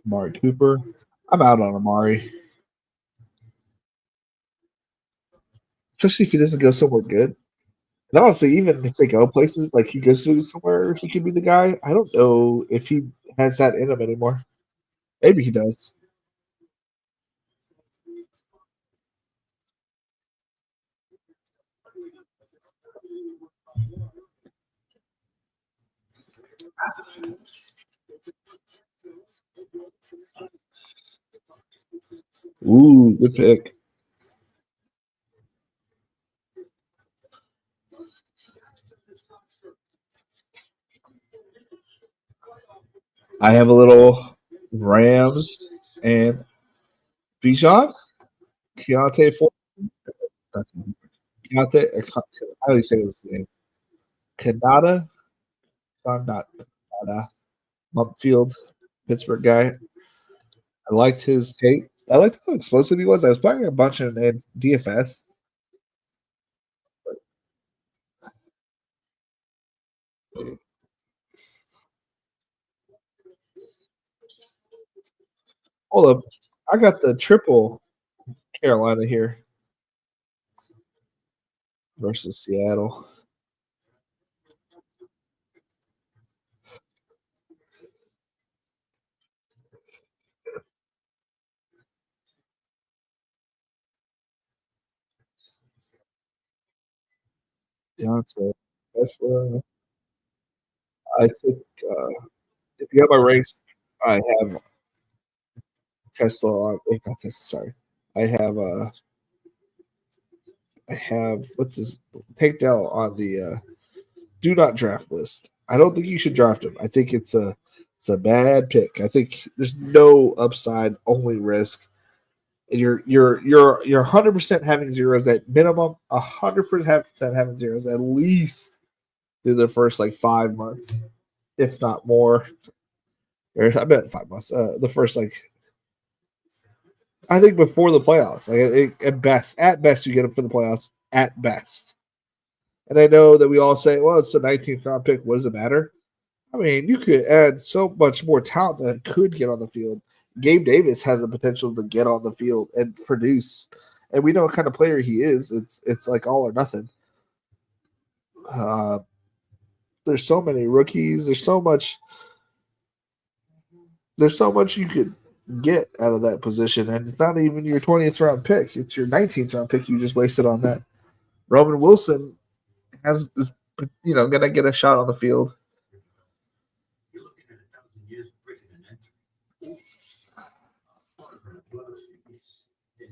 Amari Cooper. I'm out on Amari. Especially if he doesn't go somewhere good. And honestly, even if they go places like he goes to somewhere, he could be the guy. I don't know if he has that in him anymore. Maybe he does. Ooh, good pick. I have a little Rams and Bijan. Keontae Ford. Keontae. How do you say his name? Kanata. Not Kanata. Upfield, Pittsburgh guy. I liked his tape. I liked how explosive he was. I was playing a bunch in DFS. Hold up. I got the triple Carolina here versus Seattle. Deontay. Tesla. I took. If you have my race, I have Tesla on. Not Tesla. Sorry, I have. I have what's his Tank Dell on the do not draft list. I don't think you should draft him. I think it's a bad pick. I think there's no upside, only risk. And you're 100% having zeros at minimum. 100% having zeros at least through the first like 5 months, if not more. Or I bet 5 months. The first like I think before the playoffs. Like at best you get him for the playoffs. At best. And I know that we all say, well, it's the 19th round pick. What does it matter? I mean, you could add so much more talent that could get on the field. Gabe Davis has the potential to get on the field and produce. And we know what kind of player he is. It's like all or nothing. There's so many rookies. There's so much you could get out of that position. And it's not even your 20th round pick. It's your 19th round pick you just wasted on that. Roman Wilson is gonna get a shot on the field. You're looking at 1,000 years of breaking an entry.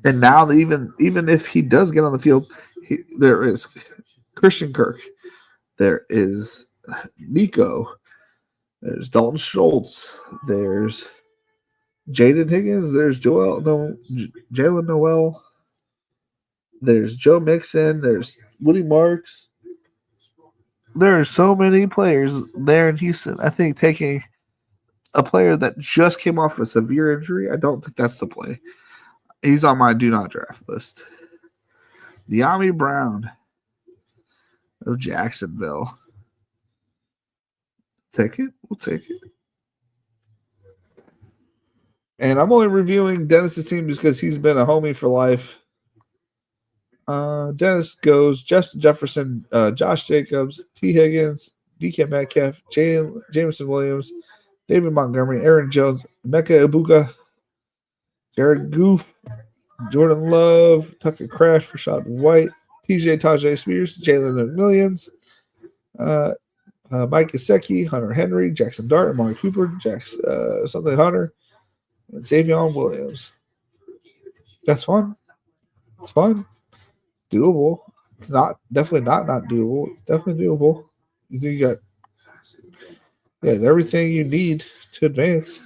And now even if he does get on the field, there is Christian Kirk, there is Nico, there's Dalton Schultz, there's Jaden Higgins, there's Jalen Noel, there's Joe Mixon, there's Woody Marks. There are so many players there in Houston. I think taking a player that just came off a severe injury, I don't think that's the play. He's on my do not draft list. De'Ami Brown of Jacksonville. Take it. We'll take it. And I'm only reviewing Dennis's team because he's been a homie for life. Dennis goes Justin Jefferson, Josh Jacobs, T. Higgins, DK Metcalf, Jameson Williams, David Montgomery, Aaron Jones, Emeka Ibuka, Jared Goof, Jordan Love, Tucker Craft, Rashad White, Tajay Spears, Jalen McMillions, Mike Gesicki, Hunter Henry, Jackson Dart, Amari Cooper, something Hunter, and Savion Williams. That's fun. It's fun. Doable. It's definitely not doable. It's definitely doable. You think you got everything you need to advance.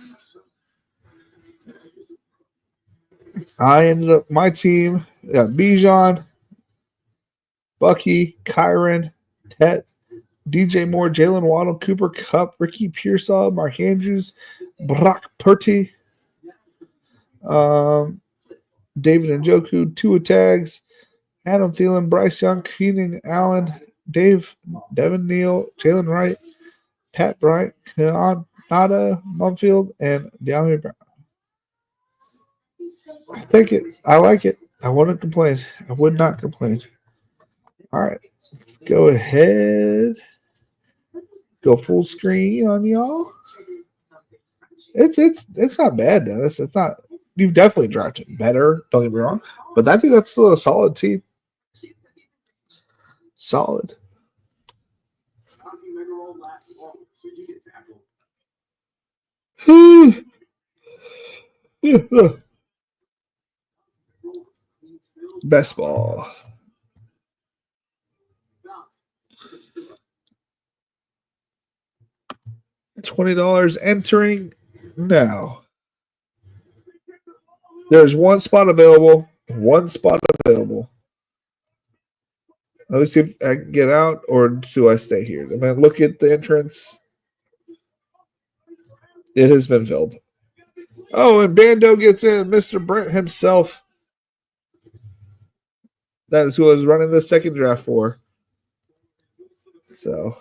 I ended up my team. Yeah, Bijan, Bucky, Kyron, Tet, DJ Moore, Jalen Waddle, Cooper Kupp, Ricky Pearsall, Mark Andrews, Brock Purdy, David Njoku, Tua Tags, Adam Thielen, Bryce Young, Keenan Allen, Devin Neal, Jalen Wright, Pat Bryant, Nada Mumfield, and De'Ami Brown. I take it. I like it. I wouldn't complain. I would not complain. All right. Go ahead. Go full screen on y'all. It's not bad, Dennis. It's not. You've definitely drafted better. Don't get me wrong, but I think that's still a solid team. Solid. Best ball. $20 entering now. There's one spot available. Let me see if I can get out, or do I stay here? I'm going to look at the entrance. It has been filled. Oh, and Bando gets in. Mr. Brent himself. That is who I was running the second draft for. So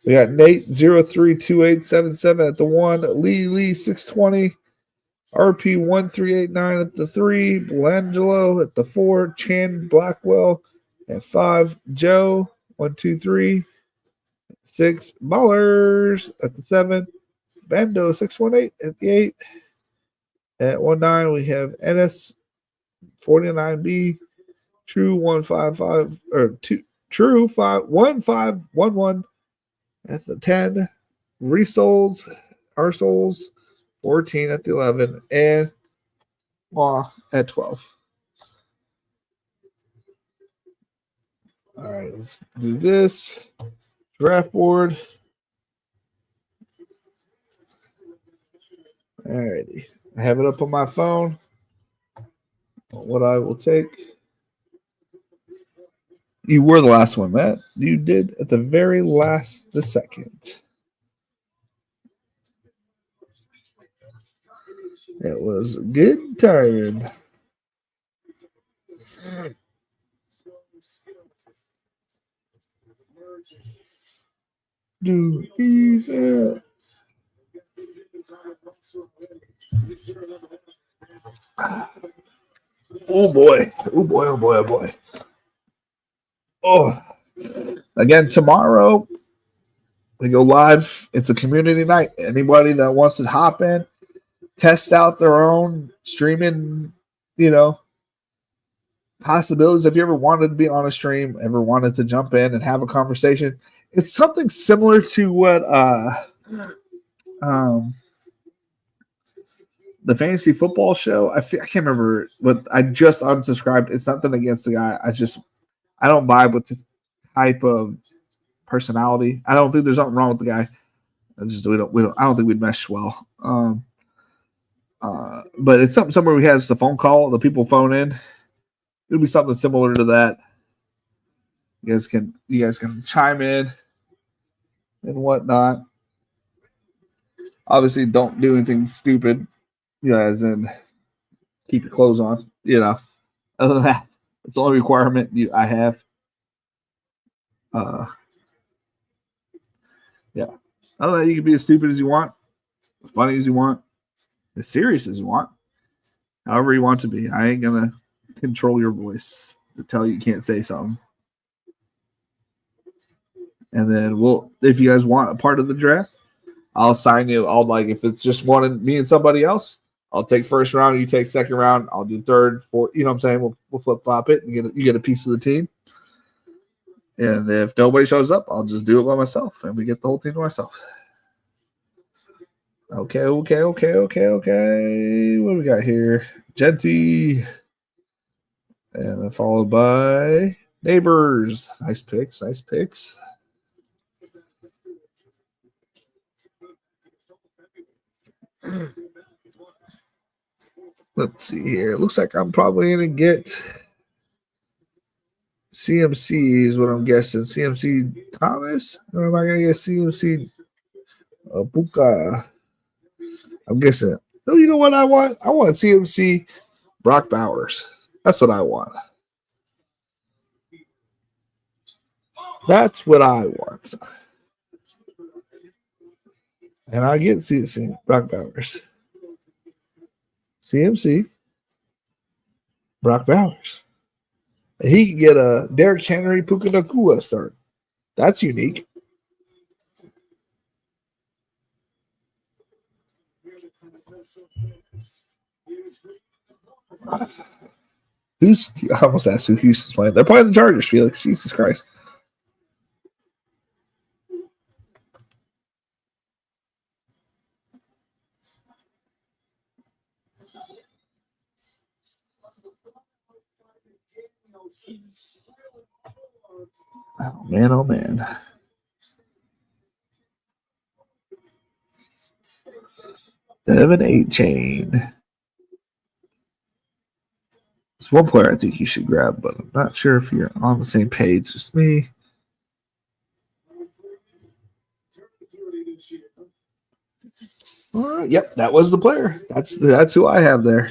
we got Nate 032877 at the 1, Lee 620, RP 1389 at the 3, Belangelo at the 4, Chan Blackwell at 5, Joe 123, 6, Ballers at the 7, Bando 618 at the 8. At 19 we have Ennis 49B, True 155 or two. True 51511 at the 10. Resolds, our souls 14 at the 11, and Law at 12. All right, let's do this draft board. All righty, I have it up on my phone. What I will take. You were the last one, Matt. You did at the very last, the second. It was good timing. Do easy. Oh boy. Oh boy. Oh boy. Oh boy. Oh. Again, tomorrow we go live. It's a community night. Anybody that wants to hop in, test out their own streaming, possibilities. If you ever wanted to be on a stream, ever wanted to jump in and have a conversation, it's something similar to what the fantasy football show. I can't remember what I just unsubscribed. It's nothing against the guy. I don't vibe with the type of personality. I don't think there's something wrong with the guy. I don't think we'd mesh well. But it's something somewhere we has the phone call, the people phone in. It'll be something similar to that. You guys can chime in and whatnot. Obviously, don't do anything stupid, as in keep your clothes on. Other than that, it's the only requirement I have. Yeah. Other than that, you can be as stupid as you want, as funny as you want, as serious as you want, however you want to be. I ain't gonna control your voice to tell you can't say something. And then if you guys want a part of the draft, I'll sign you. If it's just me and somebody else, I'll take first round, you take second round, I'll do third, fourth. You know what I'm saying? We'll flip flop it and you get a piece of the team. And if nobody shows up, I'll just do it by myself, and we get the whole team to myself. Okay. What do we got here? Genty. And then followed by Neighbors. Nice picks. Let's see here. It looks like I'm probably going to get CMC is what I'm guessing. CMC Thomas? Or am I going to get CMC Buka? I'm guessing. No, you know what I want? I want CMC Brock Bowers. That's what I want. That's what I want. And I get CMC Brock Bowers. CMC Brock Bowers. And he can get a Derrick Henry Puka Nacua start. That's unique. I almost asked who Houston's playing. They're playing the Chargers, Felix. Jesus Christ. Oh, man. 7-8 chain. There's one player I think you should grab, but I'm not sure if you're on the same page as me. Yep, that was the player. That's who I have there.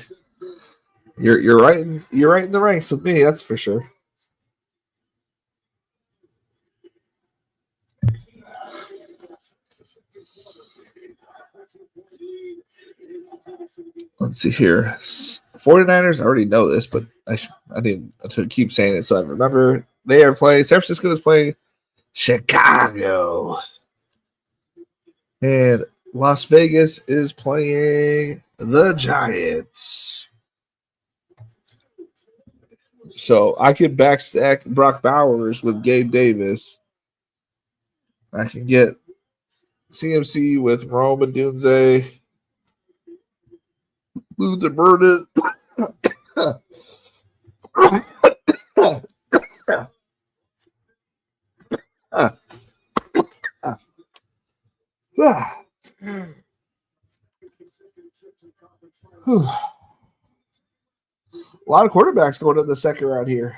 You're right in the ranks with me, that's for sure. Let's see here. 49ers, I already know this, but I didn't to keep saying it so I remember. They are playing. San Francisco is playing Chicago. And Las Vegas is playing the Giants. So I could backstack Brock Bowers with Gabe Davis. I can get CMC with Rome and Dunze. Luther Burden. A lot of quarterbacks going in the second round here.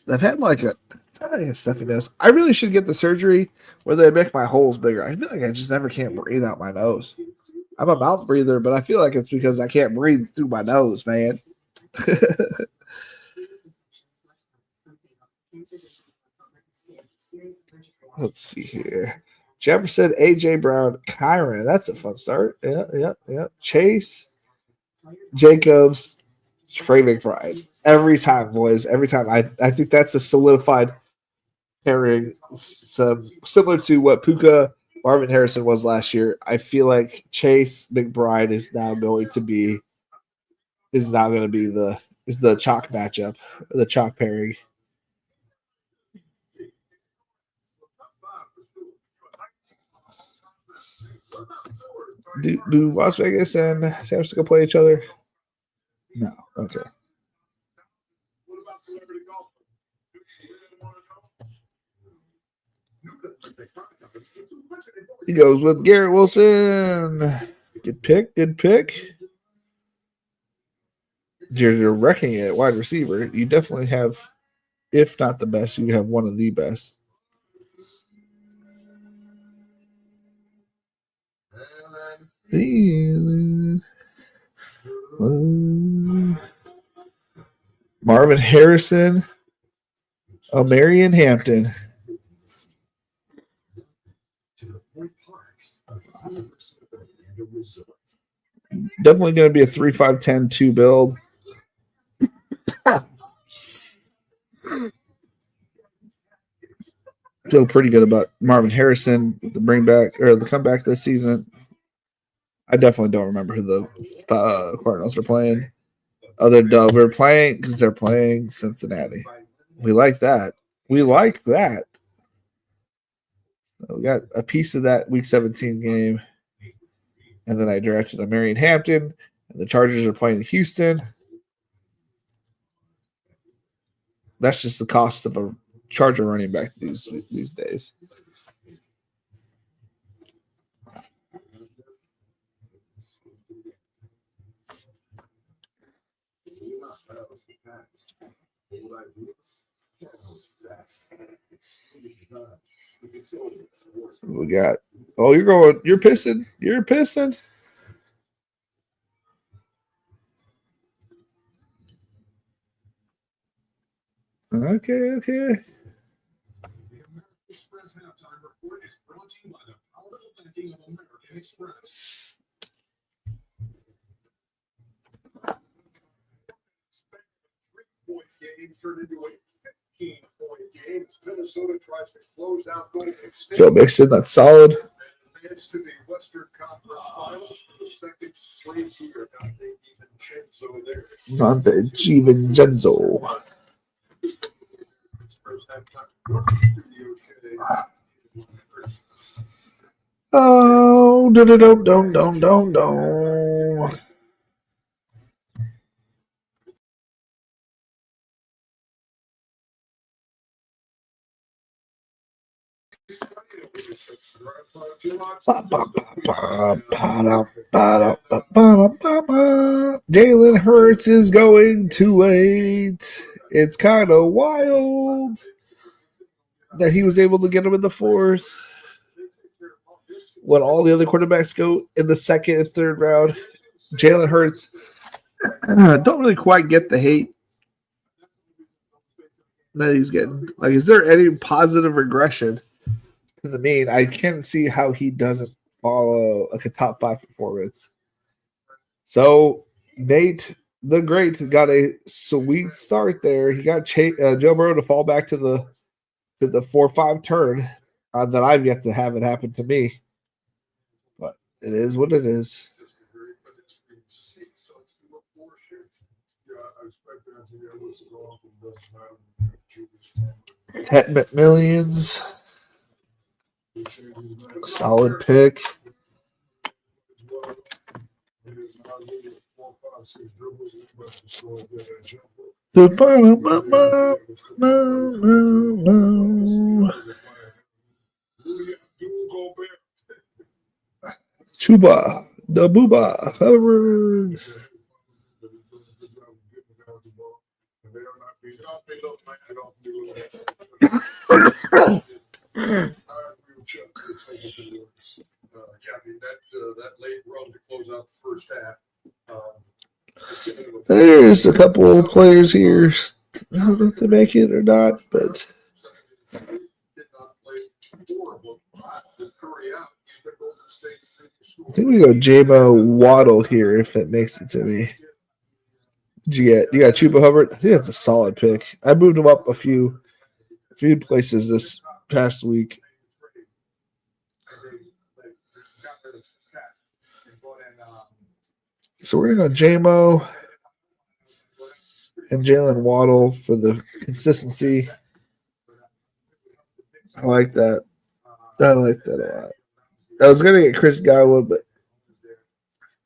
I've had like a stuffy nose. I really should get the surgery where they make my holes bigger. I feel like I just never can't breathe out my nose. I'm a mouth breather, but I feel like it's because I can't breathe through my nose, man. Let's see here. Jefferson, AJ Brown, Kyron. That's a fun start. Yeah. Chase, Jacobs, Trey McBride. Every time, boys. Every time. I think that's a solidified pairing. Similar to what Puka Marvin Harrison was last year. I feel like Chase McBride is going to be the chalk matchup, the chalk pairing. Do Las Vegas and San Francisco play each other? No. Okay. He goes with Garrett Wilson. Good pick. You're wrecking it, wide receiver. You definitely have, if not the best, you have one of the best. Marvin Harrison, Marion Hampton. Definitely going to be a 3-5-10-2 build. Feel pretty good about Marvin Harrison, the comeback this season. I definitely don't remember who the Cardinals are playing. We're playing because they're playing Cincinnati. We like that. We got a piece of that Week 17 game. And then I drafted a Marion Hampton, and the Chargers are playing Houston. That's just the cost of a Charger running back these days. We got. Oh, you're pissing. You're pissing. Okay. Express halftime report is brought to you by the powerful backing of American Express. Three-point game turned into a 15-point game as Minnesota tries to close out Golden State. Joe Mixon, that's solid. Advance to the Western Conference Finals for the second straight year. Dante DiVincenzo. Oh, don't. Jalen Hurts is going too late. It's kind of wild that he was able to get him in the fourth when all the other quarterbacks go in the second and third round. Jalen Hurts don't really quite get the hate that he's getting. Like, is there any positive regression to the mean. I can't see how he doesn't follow like a top 5 performance. So Nate the Great got a sweet start there. He got Joe Burrow to fall back to the 4-5 turn that I've yet to have it happen to me. But it is what it is. Ted McMillions. Solid pick. Chuba, the Booba, Hubbard. That late run to close out the first half. There's a couple of players here. I don't know if they make it or not, but I think we go J-Mo Waddle here if it makes it to me. You got Chuba Hubbard. I think that's a solid pick. I moved him up a few places this past week. So we're gonna go J-Mo and Jalen Waddle for the consistency. I like that. I like that a lot. I was gonna get Chris Godwin, but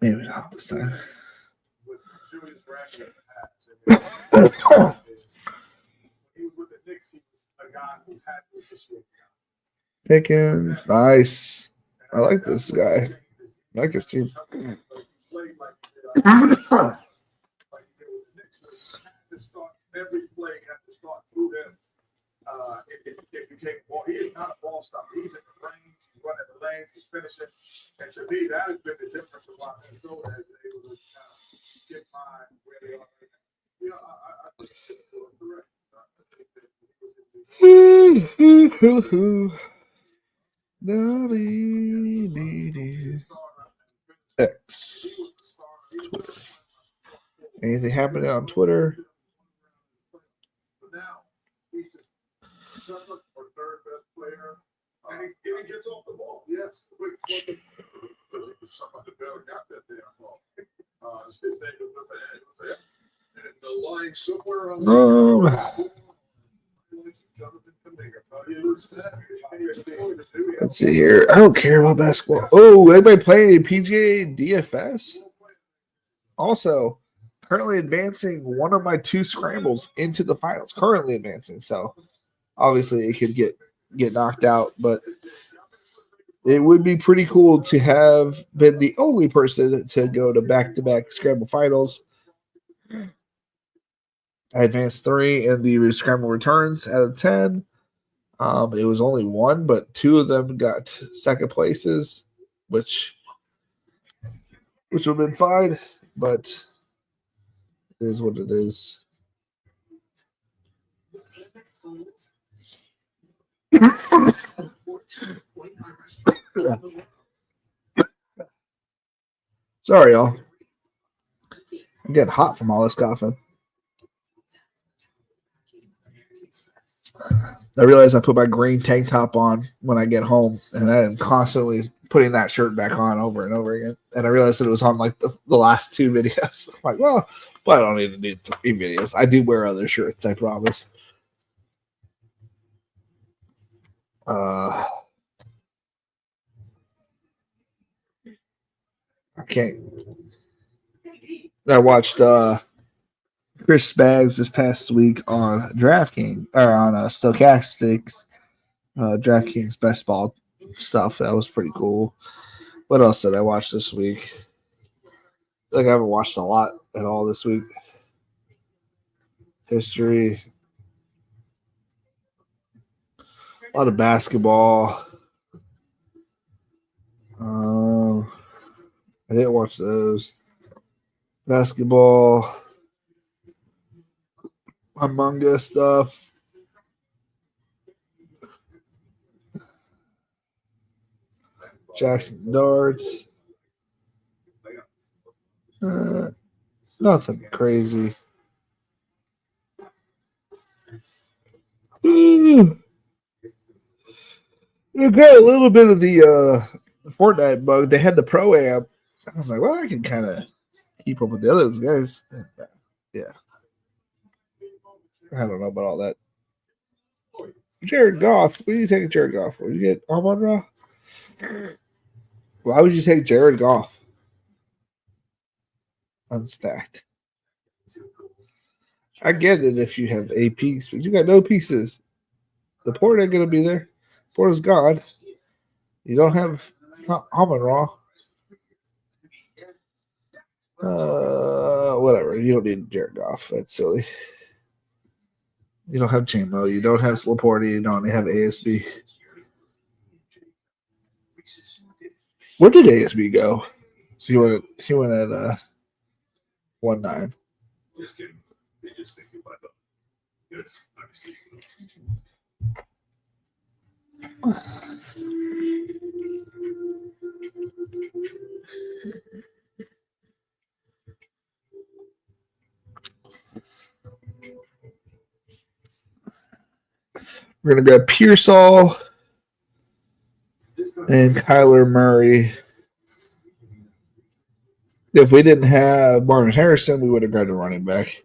maybe not this time. Pickens, nice. I like this guy. I like his team. Every play had to start through him. If you take ball, he is not a ball stopper. He's in the range, he's running the lanes, he's finishing. And to me, that has been the difference of why Minnesota has been able to get by where they are. Yeah, I think you're correct. X. Anything happening on Twitter? Now he's just second or third best player, and he gets off the ball. Yes, somebody better got that damn ball. His name was and the line somewhere on Let's see here. I don't care about basketball. Oh, anybody playing PGA DFS? Also, currently advancing one of my 2 scrambles into the finals. Currently advancing, so obviously it could get knocked out, but it would be pretty cool to have been the only person to go to back-to-back scramble finals. I advanced 3 in the scramble returns out of 10. It was only 1, but 2 of them got second places, which would have been fine, but it is what it is. Sorry, y'all. I'm getting hot from all this coughing. I realized I put my green tank top on when I get home, and I am constantly putting that shirt back on over and over again. And I realized that it was on like the last 2 videos. I'm like, well, I don't need to do 3 videos. I do wear other shirts, I promise. I can't. I watched Chris Spags this past week on DraftKings or on Stochastics, DraftKings best ball stuff. That was pretty cool. What else did I watch this week? I think I haven't watched a lot at all this week. History, a lot of basketball. I didn't watch those. Basketball. Among Us stuff. Jackson Darts. Nothing crazy. You got a little bit of the Fortnite bug. They had the Pro Am. I was like, well, I can kind of keep up with the others guys. Yeah. I don't know about all that. Jared Goff. What are you taking Jared Goff for? You get Amon Ra? Why would you take Jared Goff? Unstacked. I get it if you have a piece, but you got no pieces. The port ain't going to be there. Port is gone. You don't have Amon Ra. Whatever. You don't need Jared Goff. That's silly. You don't have Chamo. You don't have Laporte. You don't have ASB. Where did ASB go? So he went at 1-9. Just kidding. They just think you might know. Yes, obviously. We're going to grab Pearsall and Kyler Murray. If we didn't have Marvin Harrison, we would have grabbed a running back.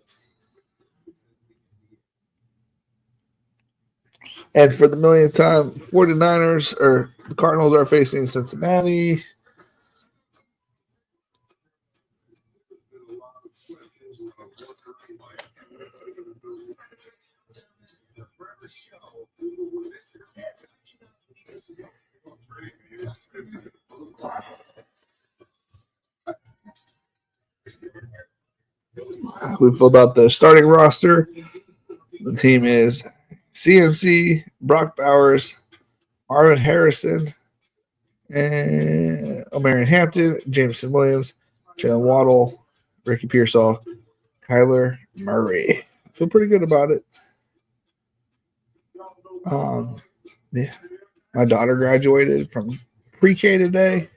And for the millionth time, 49ers or the Cardinals are facing Cincinnati. We filled out the starting roster. The team is CMC, Brock Bowers, Marvin Harrison, and O'Marion Hampton, Jameson Williams, Jalen Waddle, Ricky Pearsall, Kyler Murray. I feel pretty good about it. Yeah, my daughter graduated from pre-K today.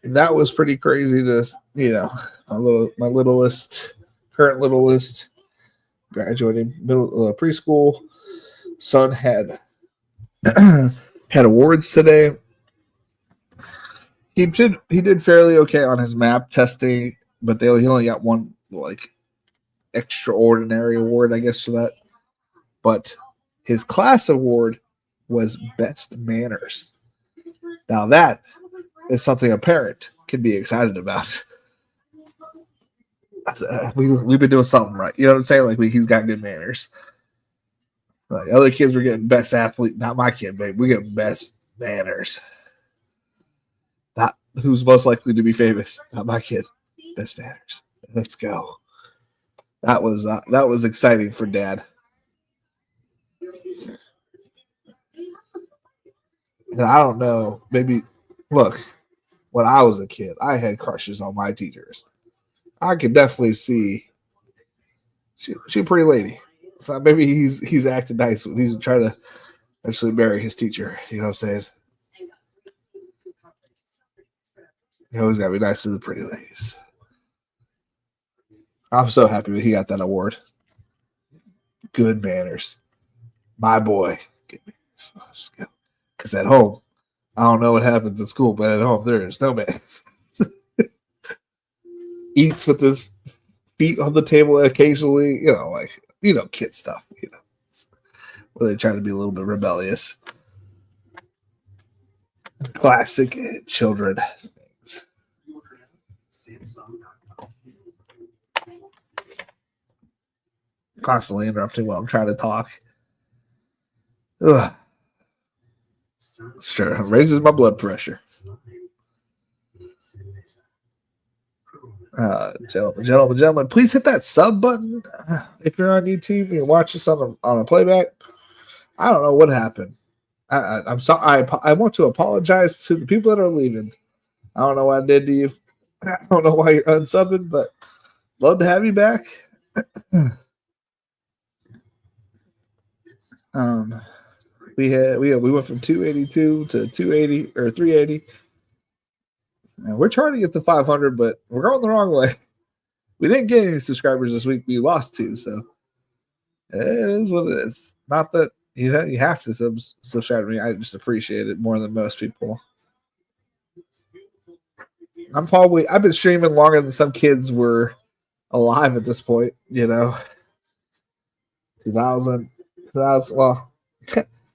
That was pretty crazy to, my current littlest graduating preschool. Son had had awards today. He did fairly okay on his map testing, but he only got one extraordinary award, I guess, for that. But his class award was best manners. Now that is something a parent can be excited about. We've been doing something right. You know what I'm saying? He's got good manners. Other kids were getting best athlete. Not my kid, babe. We get best manners. Not who's most likely to be famous. Not my kid. Best manners. Let's go. That was exciting for Dad. And I don't know. Maybe look. When I was a kid, I had crushes on my teachers. I could definitely see she's a pretty lady. So maybe he's acting nice when he's trying to actually marry his teacher. You know what I'm saying? He always got to be nice to the pretty ladies. I'm so happy that he got that award. Good manners. My boy. Good manners. Because at home, I don't know what happens at school, but at home, there is no man. Eats with his feet on the table occasionally, kid stuff, where they try to be a little bit rebellious. Classic children things. Constantly interrupting while I'm trying to talk. Ugh. Sure, raises my blood pressure. Gentlemen, please hit that sub button if you're on YouTube and you watch this on a playback. I don't know what happened. I'm sorry. I want to apologize to the people that are leaving. I don't know what I did to you. I don't know why you're unsubbing, but love to have you back. We went from 282 to 280 or 380. And we're trying to get to 500, but we're going the wrong way. We didn't get any subscribers this week. We lost 2, so it is what it is. Not that you have to subscribe to me. I just appreciate it more than most people. I've been streaming longer than some kids were alive at this point, 2000, well,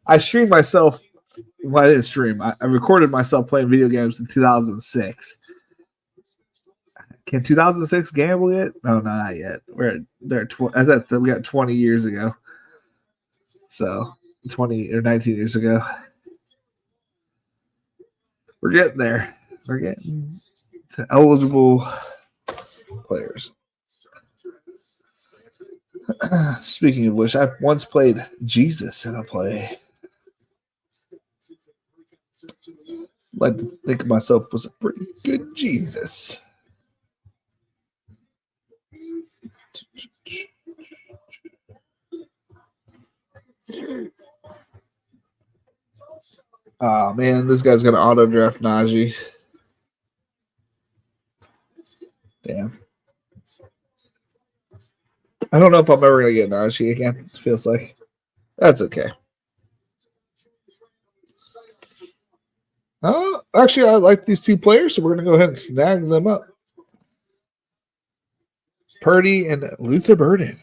I streamed myself. Well, I didn't stream. I recorded myself playing video games in 2006. Can 2006 gamble yet? No, not yet. We got 20 years ago. So 20 or 19 years ago. We're getting there. We're getting to eligible players. Speaking of which, I once played Jesus in a play. I like to think of myself as a pretty good Jesus. Oh man, this guy's gonna auto draft Najee. Damn. I don't know if I'm ever gonna get Najee again. It feels like that's okay. Actually, I like these 2 players, so we're gonna go ahead and snag them up. Purdy and Luther Burden.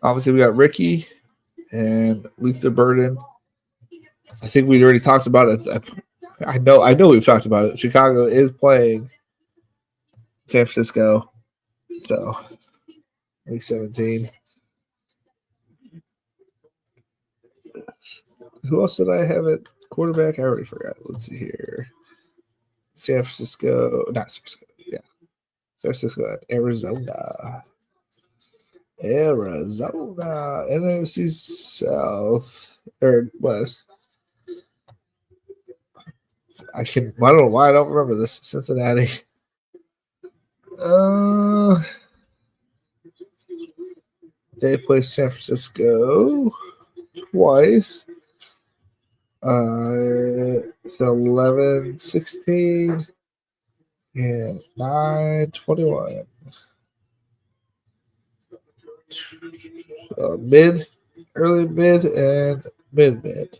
Obviously, we got Ricky and Luther Burden. I think we already talked about it. I know we've talked about it. Chicago is playing San Francisco. So, week 17. Who else did I have at quarterback? I already forgot. Let's see here. San Francisco. Not San Francisco. Yeah. San Francisco at Arizona. NFC South or West. I don't know why I don't remember this. Cincinnati. They play San Francisco twice. It's 11-16 and 9-21. Early mid, and mid.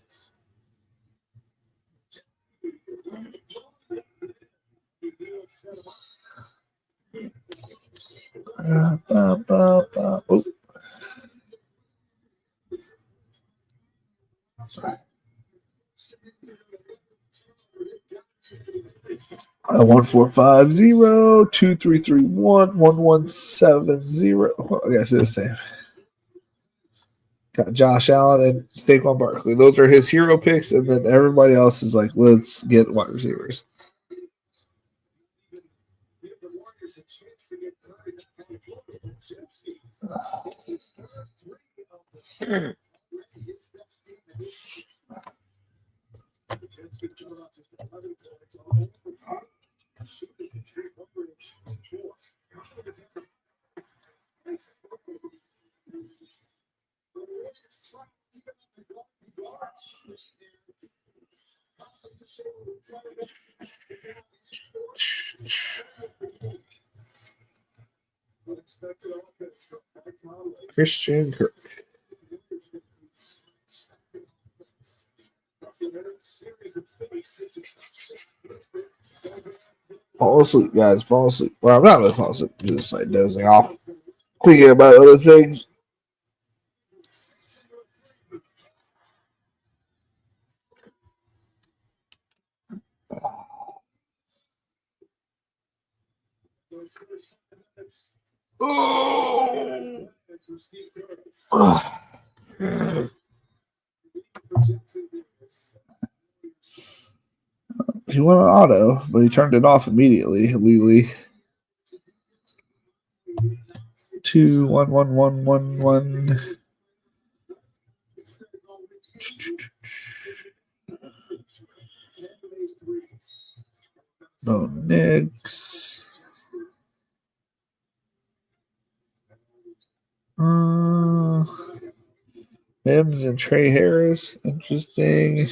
Oh. 1450-2331-1170. Well, I guess it's the same. Got Josh Allen and Saquon Barkley. Those are his hero picks, and then everybody else is like, let's get wide receivers. Christian Kirk. Fall asleep, guys. Fall asleep. Well, I'm not really falling asleep. I'm just like dozing off. Thinking about other things. Oh. He went on auto, but he turned it off immediately. Lely. 2-1-1-1-1-1. No Knicks. Mims and Trey Harris. Interesting.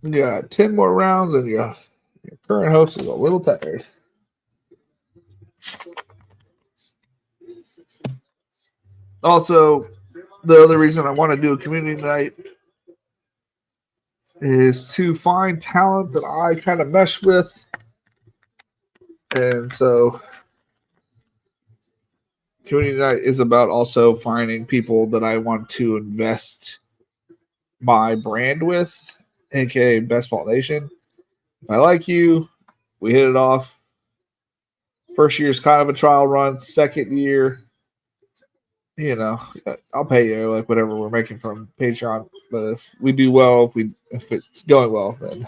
You got 10 more rounds, and your current host is a little tired. Also, the other reason I want to do a community night is to find talent that I kind of mesh with. And so community night is about also finding people that I want to invest my brand with, aka Best Ball Nation. If I like you, we hit it off. First year is kind of a trial run. Second year, you know, I'll pay you like whatever we're making from Patreon. But if we do well, if it's going well, then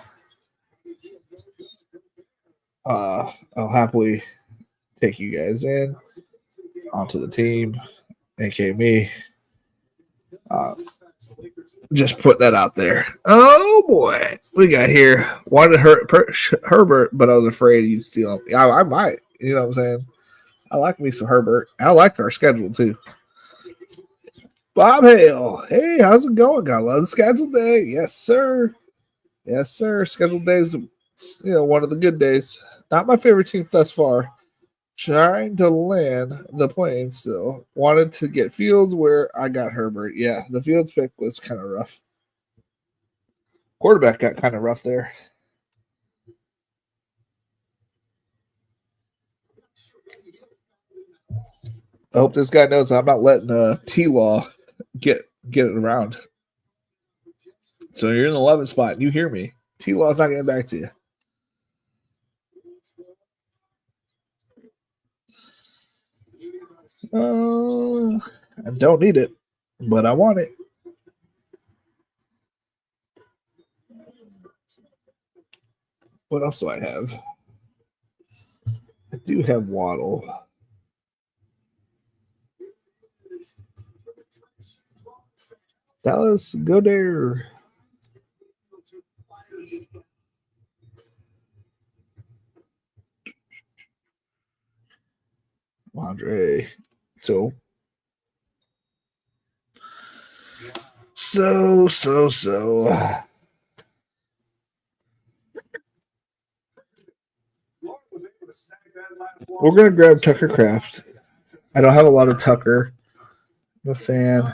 I'll happily take you guys in onto the team, aka me. Just put that out there. Oh boy, we got here. Wanted Herbert, but I was afraid he'd steal him. I might. You know what I'm saying? I like me some Herbert. I like our schedule too. Bob Hale. Hey, how's it going? Got a lot of scheduled day. Yes, sir. Yes, sir. Scheduled days, one of the good days. Not my favorite team thus far. Trying to land the plane still. Wanted to get Fields where I got Herbert. Yeah, the Fields pick was kind of rough. Quarterback got kind of rough there. I hope this guy knows I'm not letting T-Law get it around. So you're in the 11th spot and you hear me. T-Law's not getting back to you. I don't need it, but I want it. What else do I have? I do have Waddle. Dallas, go there. Andre. So. We're going to grab Tucker Kraft. I don't have a lot of Tucker. I'm a fan.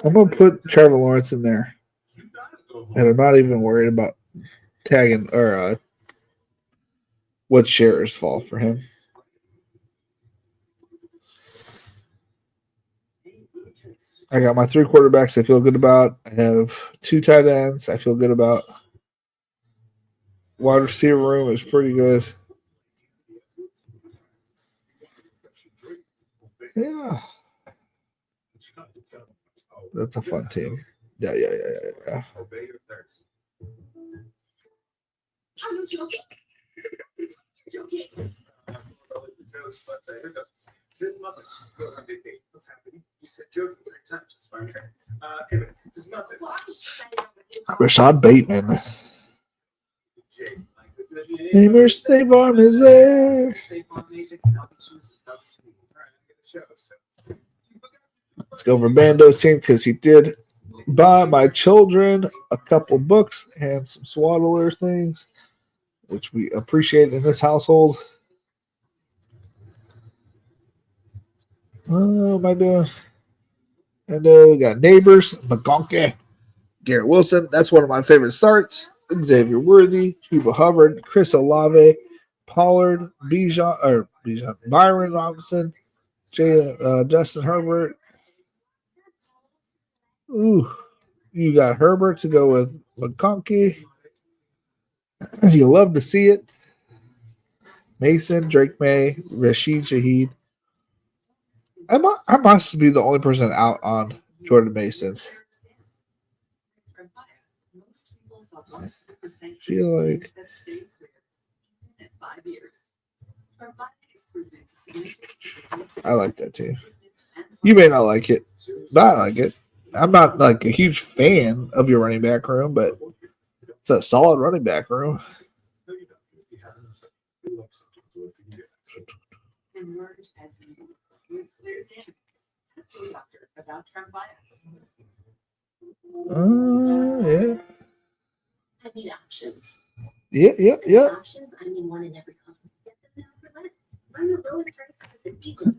I'm going to put Trevor Lawrence in there. And I'm not even worried about tagging or what shares fall for him. I got my 3 quarterbacks I feel good about. I have 2 tight ends I feel good about. Wide receiver room is pretty good. Yeah. That's a fun team. Yeah. I'm joking. There's nothing. Go on vacation. What's happening? You said joking 3 times. It's fine. Anyway, there's nothing. Rashad Bateman. Neighbor State Farm is there. Let's go over Bando's team because he did buy my children a couple books and some Swaddler things, which we appreciate in this household. What am I doing? And we got Neighbors, McConkey, Garrett Wilson. That's one of my favorite starts. Xavier Worthy, Chuba Hubbard, Chris Olave, Pollard, Byron Robinson, Justin Herbert. Ooh, you got Herbert to go with McConkey. You love to see it. Mason, Drake May, Rashid Shaheed. I must be the only person out on Jordan Mason. I feel like I like that too. You may not like it, but I like it. I'm not like a huge fan of your running back room, but it's a solid running back room. And merge as with Flair's in. Ask your doctor about Tremfya. Yeah. I need options. Yeah. Options, I mean one in every company. Get them now for less. Run the lowest prices of the season.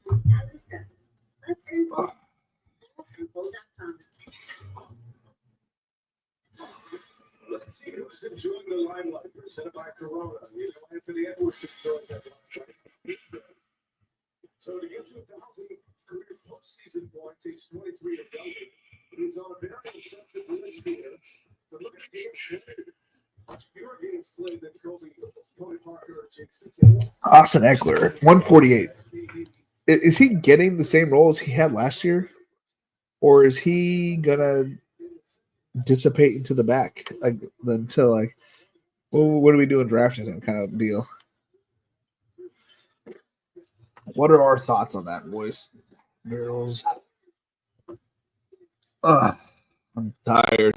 Established presence. Let's earn more. Full.com. Let's see who's enjoying the limelight. Presented by Corona. You know, Anthony Edwards enjoys that. So to get to 1,000 career postseason point takes 23 to go. He's on a very impressive list here. But look at games played. Much fewer games played than Tony Parker or Jason Taylor. Austin Eckler, 148. Is he getting the same role as he had last year? Or is he going to dissipate into the back until well, what are we doing drafting him kind of deal? What are our thoughts on that, boys? Girls. I'm tired.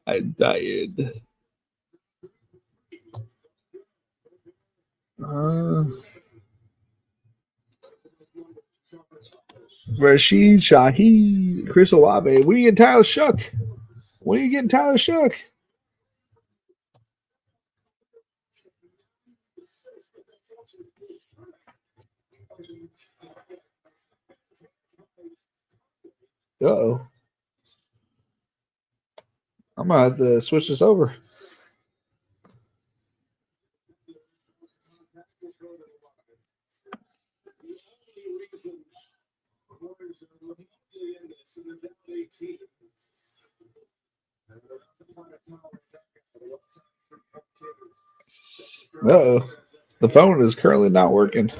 I'm tired. Rashid Shaheed, Chris Olave. When are you getting Tyler Shook? When are you getting Tyler Shook? Uh-oh. I'm going to have to switch this over. Uh-oh. The phone is currently not working.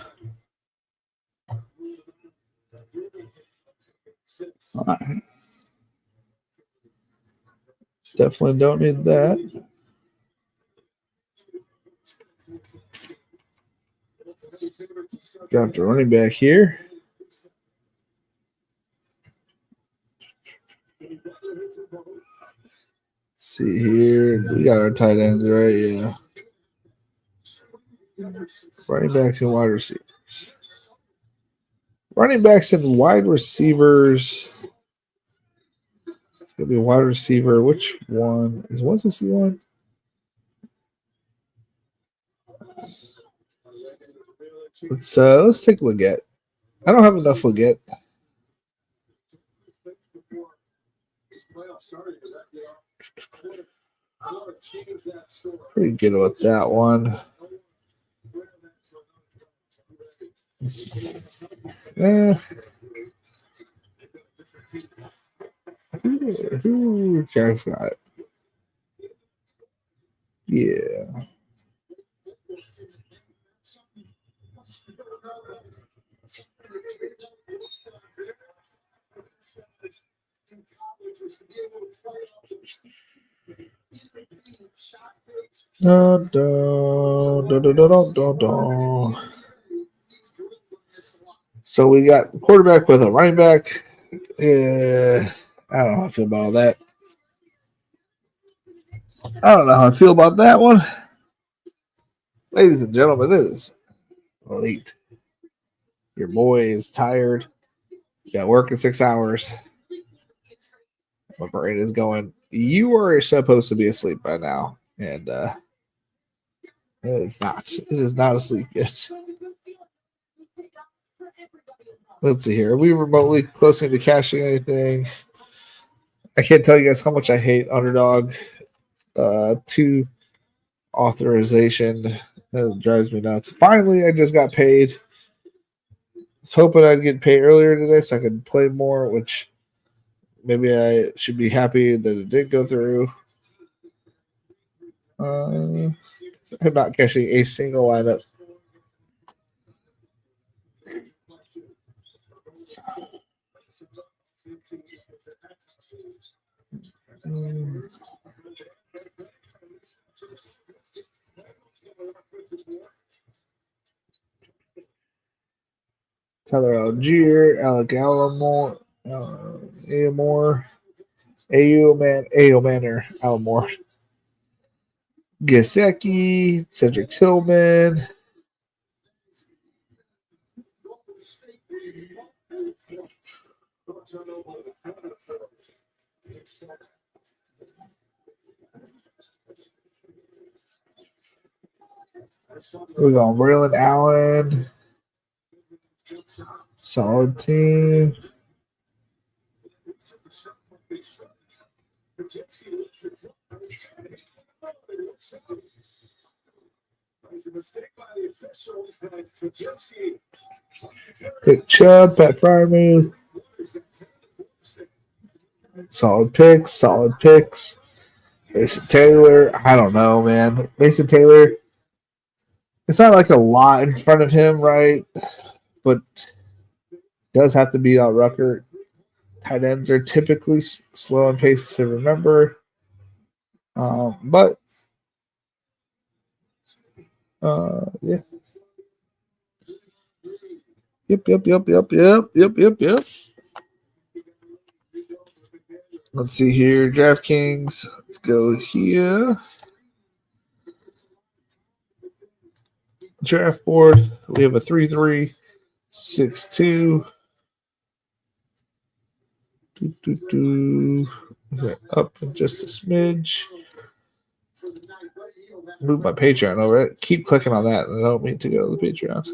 All right. Definitely don't need that. Got the running back here. Let's see here. We got our tight ends, right? Yeah. Running backs and wide receivers. Running backs and wide receivers. It's going to be a wide receiver. Which one? Is 161? Let's take Leggett. I don't have enough Leggett. Pretty good with that one. Who Jack's got? Yeah. So we got quarterback with a running back. Yeah, I don't know how I feel about all that. I don't know how I feel about that one. Ladies and gentlemen, it is late. Your boy is tired. You got work in 6 hours. My brain is going, you are supposed to be asleep by now. And it's not. It is not asleep yet. Let's see here. Are we remotely close to cashing anything? I can't tell you guys how much I hate Underdog 2 authorization. That drives me nuts. Finally, I just got paid. I was hoping I'd get paid earlier today so I could play more, which maybe I should be happy that it did go through. I'm not cashing a single lineup. Tyler Algier, Alec Alomore, Aomore, Manor, Alomore. Gesicki, Cedric Tillman. We're going Braylon Allen. Solid team. Pick Chubb, Pat Fryermuth. Solid picks, solid picks. Mason Taylor, I don't know, man. Mason Taylor, it's not like a lot in front of him, right? But does have to beat out Rucker. Tight ends are typically slow and paced to remember. But yeah. Yep. Let's see here. DraftKings. Let's go here. Draft board. We have a 3-3-6-2. Okay, up in just a smidge. Move my Patreon over it. Keep clicking on that. I don't mean to go to the Patreon.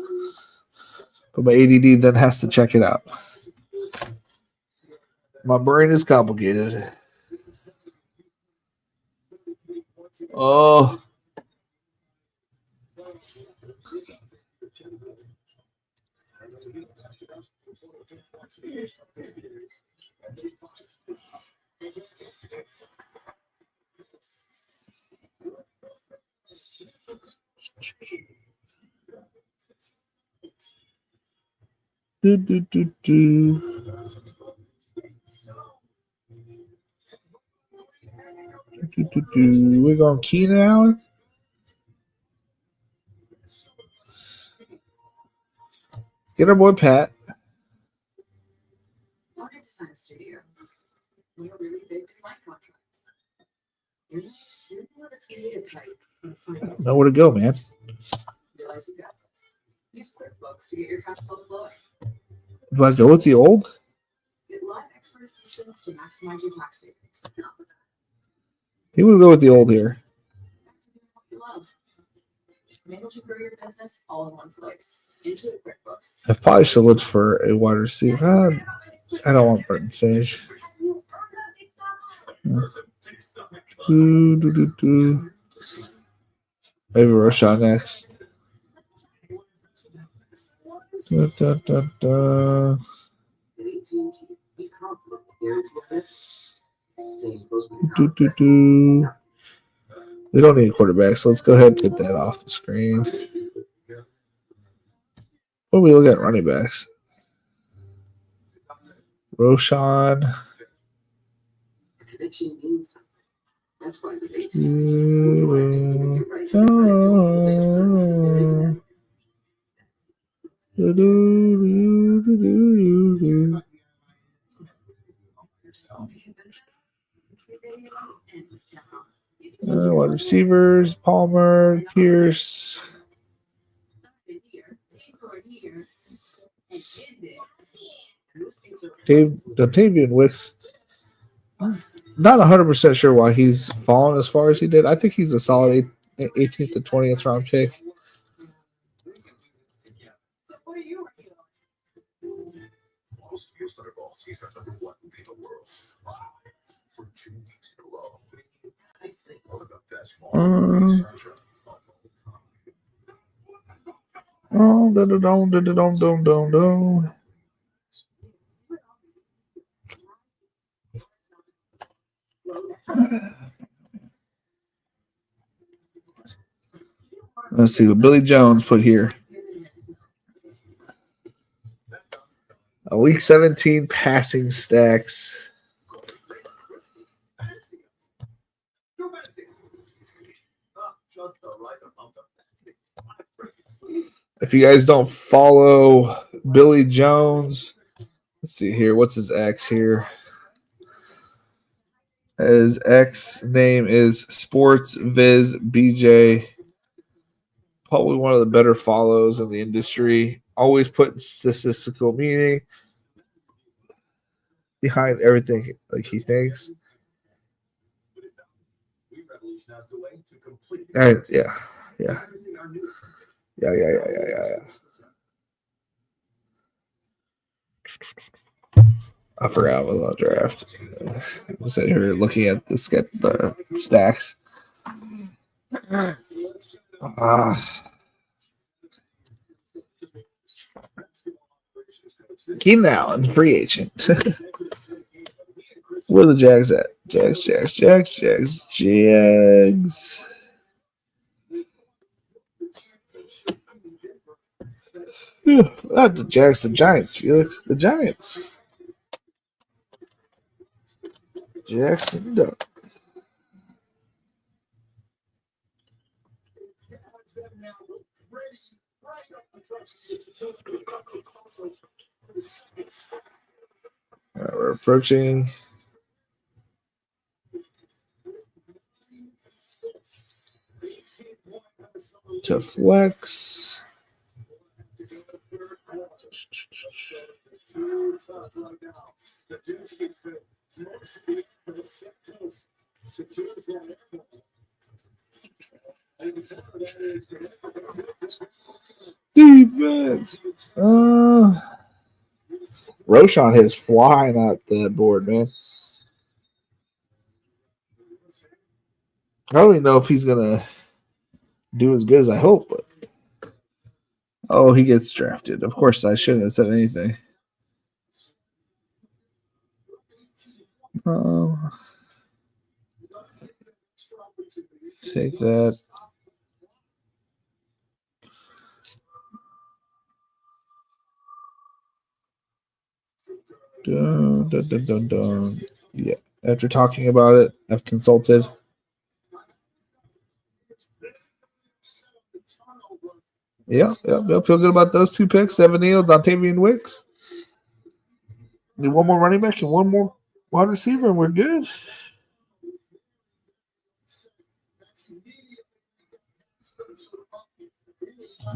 But my ADD then has to check it out. My brain is complicated. Oh. We're going Keenan Allen. Get our boy Pat. Modern Design Studio. Need a really big design contract. You're nice. You're more the creative type. And finance. Know where to go, man. Realize you got this. Use QuickBooks to get your cash flow flowing. Do I go with the old? Get live expert assistance to maximize your tax savings. Not with that. I think we'll go with the old here. Back to doing what you love. Manage and grow your business all in one place. Intuit QuickBooks. I probably should look for a wide receiver. I don't want Burton Sage. Maybe Roshan next. We don't need a quarterback, so let's go ahead and get that off the screen. What do we look at running backs? Roshan. Connection means something. That's why the wide receivers, Palmer, Pierce. Davian Wicks. Not 100% sure why he's fallen as far as he did. I think he's a solid 18th to 20th round pick. So what are you working on? Most yesterday balls, he's got number one in the world. For 2 weeks in a row. I see. One of the best Oh, don't. Let's see what Billy Jones put here. A week 17 passing stacks. If you guys don't follow Billy Jones, let's see here. What's his X here? His X name is Sports Viz BJ. Probably one of the better follows in the industry. Always putting statistical meaning behind everything like he thinks. We've revolutionized the way to complete And yeah. Yeah. I forgot about the draft. I was sitting here looking at the stacks. Keenan Allen, free agent. Where are the Jags at? Jags. Not the Jags, the Giants, Felix. The Giants. Jackson Duck. All right, we're approaching to flex. Defense. Roshan is flying out the board, man. I don't even know if he's gonna do as good as I hope, but he gets drafted. Of course, I shouldn't have said anything. Take that. Dun. Yeah. After talking about it, I've consulted. Yeah. Feel good about those two picks. Evan Neal, Dontavian Wicks. Need one more running back and one more wide receiver, and we're good.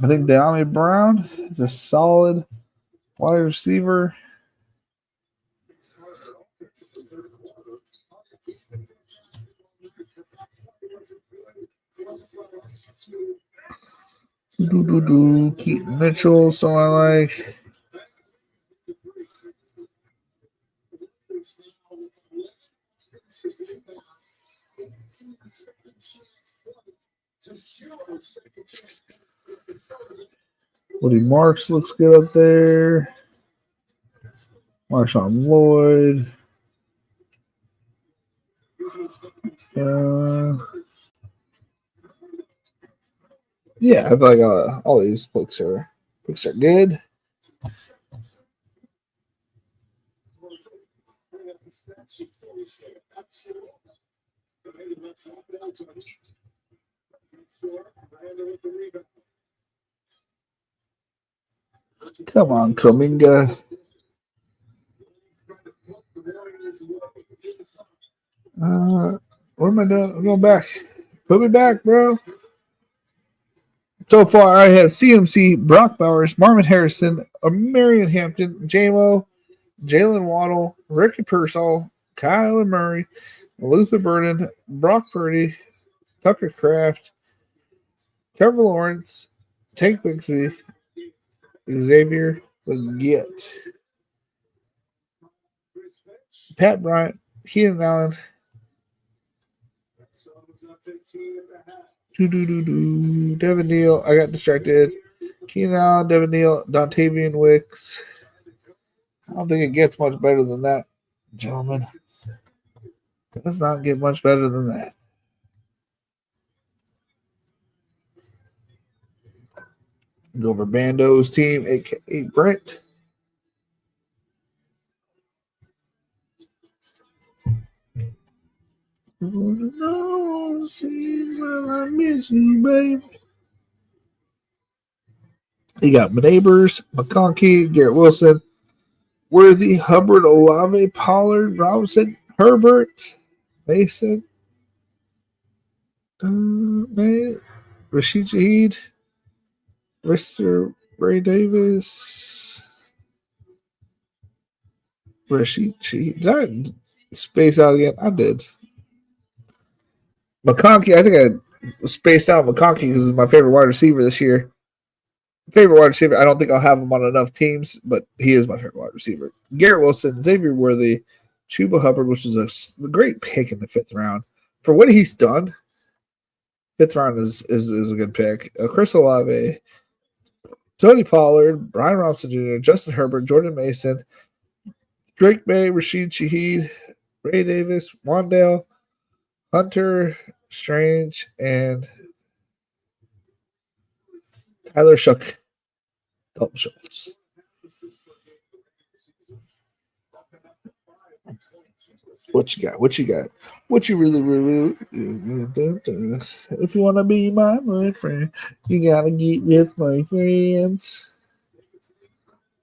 I think De'Ami Brown is a solid wide receiver. Keaton Mitchell, so I like. Woody Marks looks good up there. Marshawn Lloyd. Yeah, I feel like all these picks are good. Come on, Kuminga. What am I doing? I'm going back. Put me back, bro. So far, I have CMC, Brock Bowers, Marvin Harrison, Marion Hampton, J-Mo, Jalen Waddle, Ricky Pearsall, Kyler Murray, Luther Burden, Brock Purdy, Tucker Kraft, Trevor Lawrence, Tank Bigsby, Xavier Leggett, Pat Bryant, Keenan Allen, Devin Neal. I got distracted. Keenan Allen, Devin Neal, Dontavian Wicks. I don't think it gets much better than that, gentlemen. It does not get much better than that. Go over Bando's team, aka Brent. No, I miss you, baby. You got Neighbors, McConkey, Garrett Wilson, Worthy, Hubbard, Olave, Pollard, Robinson, Herbert, Mason. Rashid Shaheed. Mr. Ray Davis. Rashid Shaheed. Did I space out again? I did. McConkey. I think I spaced out McConkey because he's my favorite wide receiver this year. Favorite wide receiver. I don't think I'll have him on enough teams, but he is my favorite wide receiver. Garrett Wilson, Xavier Worthy, Chuba Hubbard, which is a great pick in the 5th round. For what he's done, 5th round is a good pick. Chris Olave, Tony Pollard, Brian Robinson Jr., Justin Herbert, Jordan Mason, Drake May, Rashid Shaheed, Ray Davis, Wandale, Hunter Strange, and Tyler Shook. Dalton Schultz. What you got? What you got? What you really if you want to be my boyfriend, you gotta get with my friends.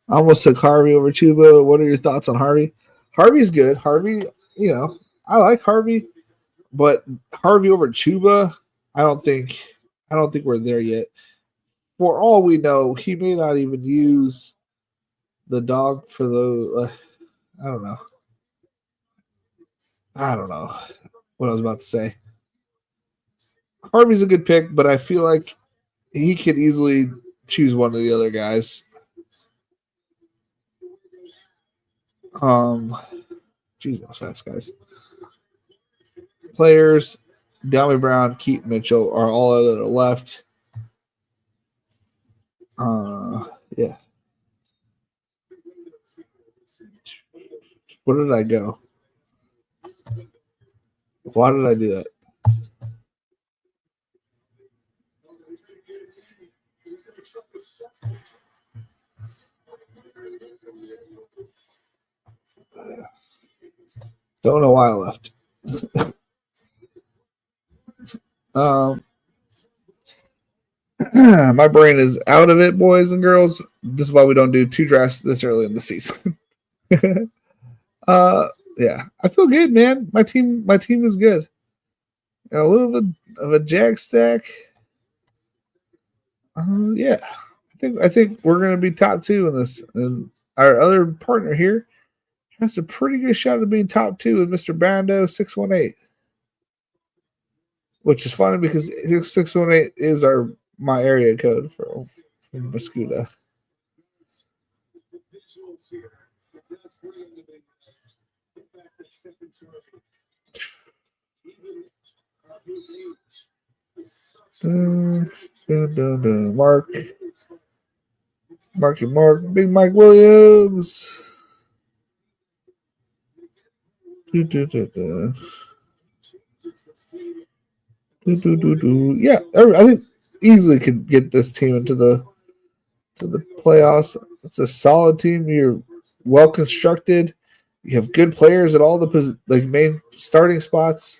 I almost took Harvey over Chuba. What are your thoughts on Harvey? Harvey's good. Harvey, I like Harvey, but Harvey over Chuba, I don't think we're there yet. For all we know, he may not even use the dog for the. I don't know what I was about to say. Harvey's a good pick, but I feel like he could easily choose one of the other guys. Jesus, fast guys. Players, De'Ami Brown, Keaton Mitchell are all that are left. Yeah. Where did I go? Why did I do that? Don't know why I left. My brain is out of it, boys and girls. This is why we don't do 2 drafts this early in the season. Yeah, I feel good, man. My team is good. Got a little bit of a jag stack. Yeah, I think we're gonna be top 2 in this, and our other partner here has a pretty good shot of being top 2 with Mr. Bando 618, which is funny because 618 is my area code for Muscuda. Mark, Big Mike Williams. Yeah, I think easily could get this team into the playoffs. It's a solid team. You're well constructed. You have good players at all the main starting spots.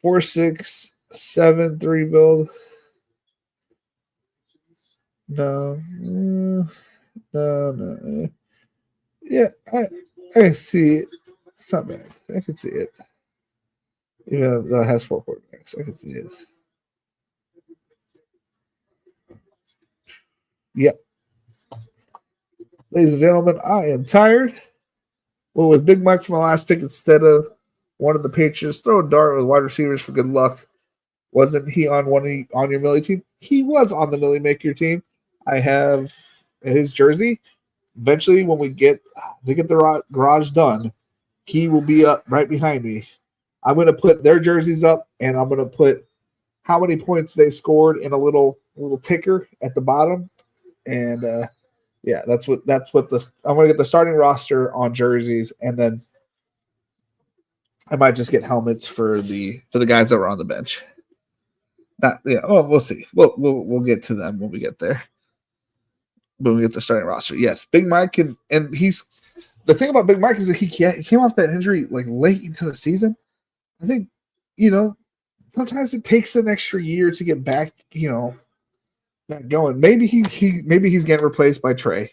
4-6-7-3 build. No. Yeah, I see it. It's not bad. I can see it. Yeah, that has 4 quarterbacks. I can see it. Yep. Ladies and gentlemen, I am tired. Well, with Big Mike for my last pick instead of one of the Patriots, throw a dart with wide receivers for good luck. Wasn't he on your Millie team? He was on the Millie Maker team. I have his jersey. Eventually, when they get the garage done, he will be up right behind me. I'm going to put their jerseys up, and I'm going to put how many points they scored in a little ticker at the bottom. And yeah, that's what I'm going to get the starting roster on jerseys, and then I might just get helmets for the guys that were on the bench. We'll see. We'll get to them when we get there. When we get the starting roster. Yes, Big Mike and he's the thing about Big Mike is that he came off that injury like late into the season. I think, sometimes it takes an extra year to get back, back going. Maybe he's getting replaced by Trey.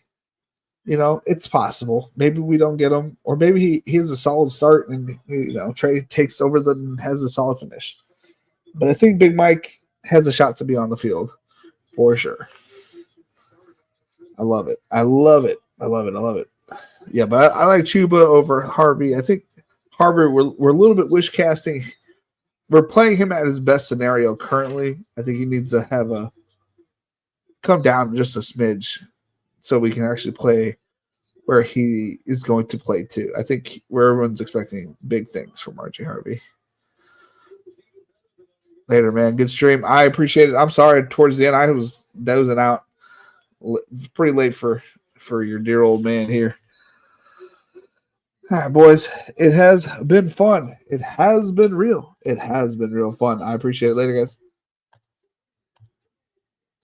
It's possible. Maybe we don't get him, or maybe he has a solid start and Trey takes over and has a solid finish. But I think Big Mike has a shot to be on the field for sure. I love it. Yeah, but I like Chuba over Harvey. I think Harvey, we're a little bit wish casting. We're playing him at his best scenario currently. I think he needs to come down just a smidge so we can actually play where he is going to play too. I think where everyone's expecting big things from RJ Harvey. Later, man. Good stream. I appreciate it. I'm sorry towards the end I was dozing out. It's pretty late for your dear old man here. All right, boys. It has been fun. It has been real. It has been real fun. I appreciate it. Later, guys.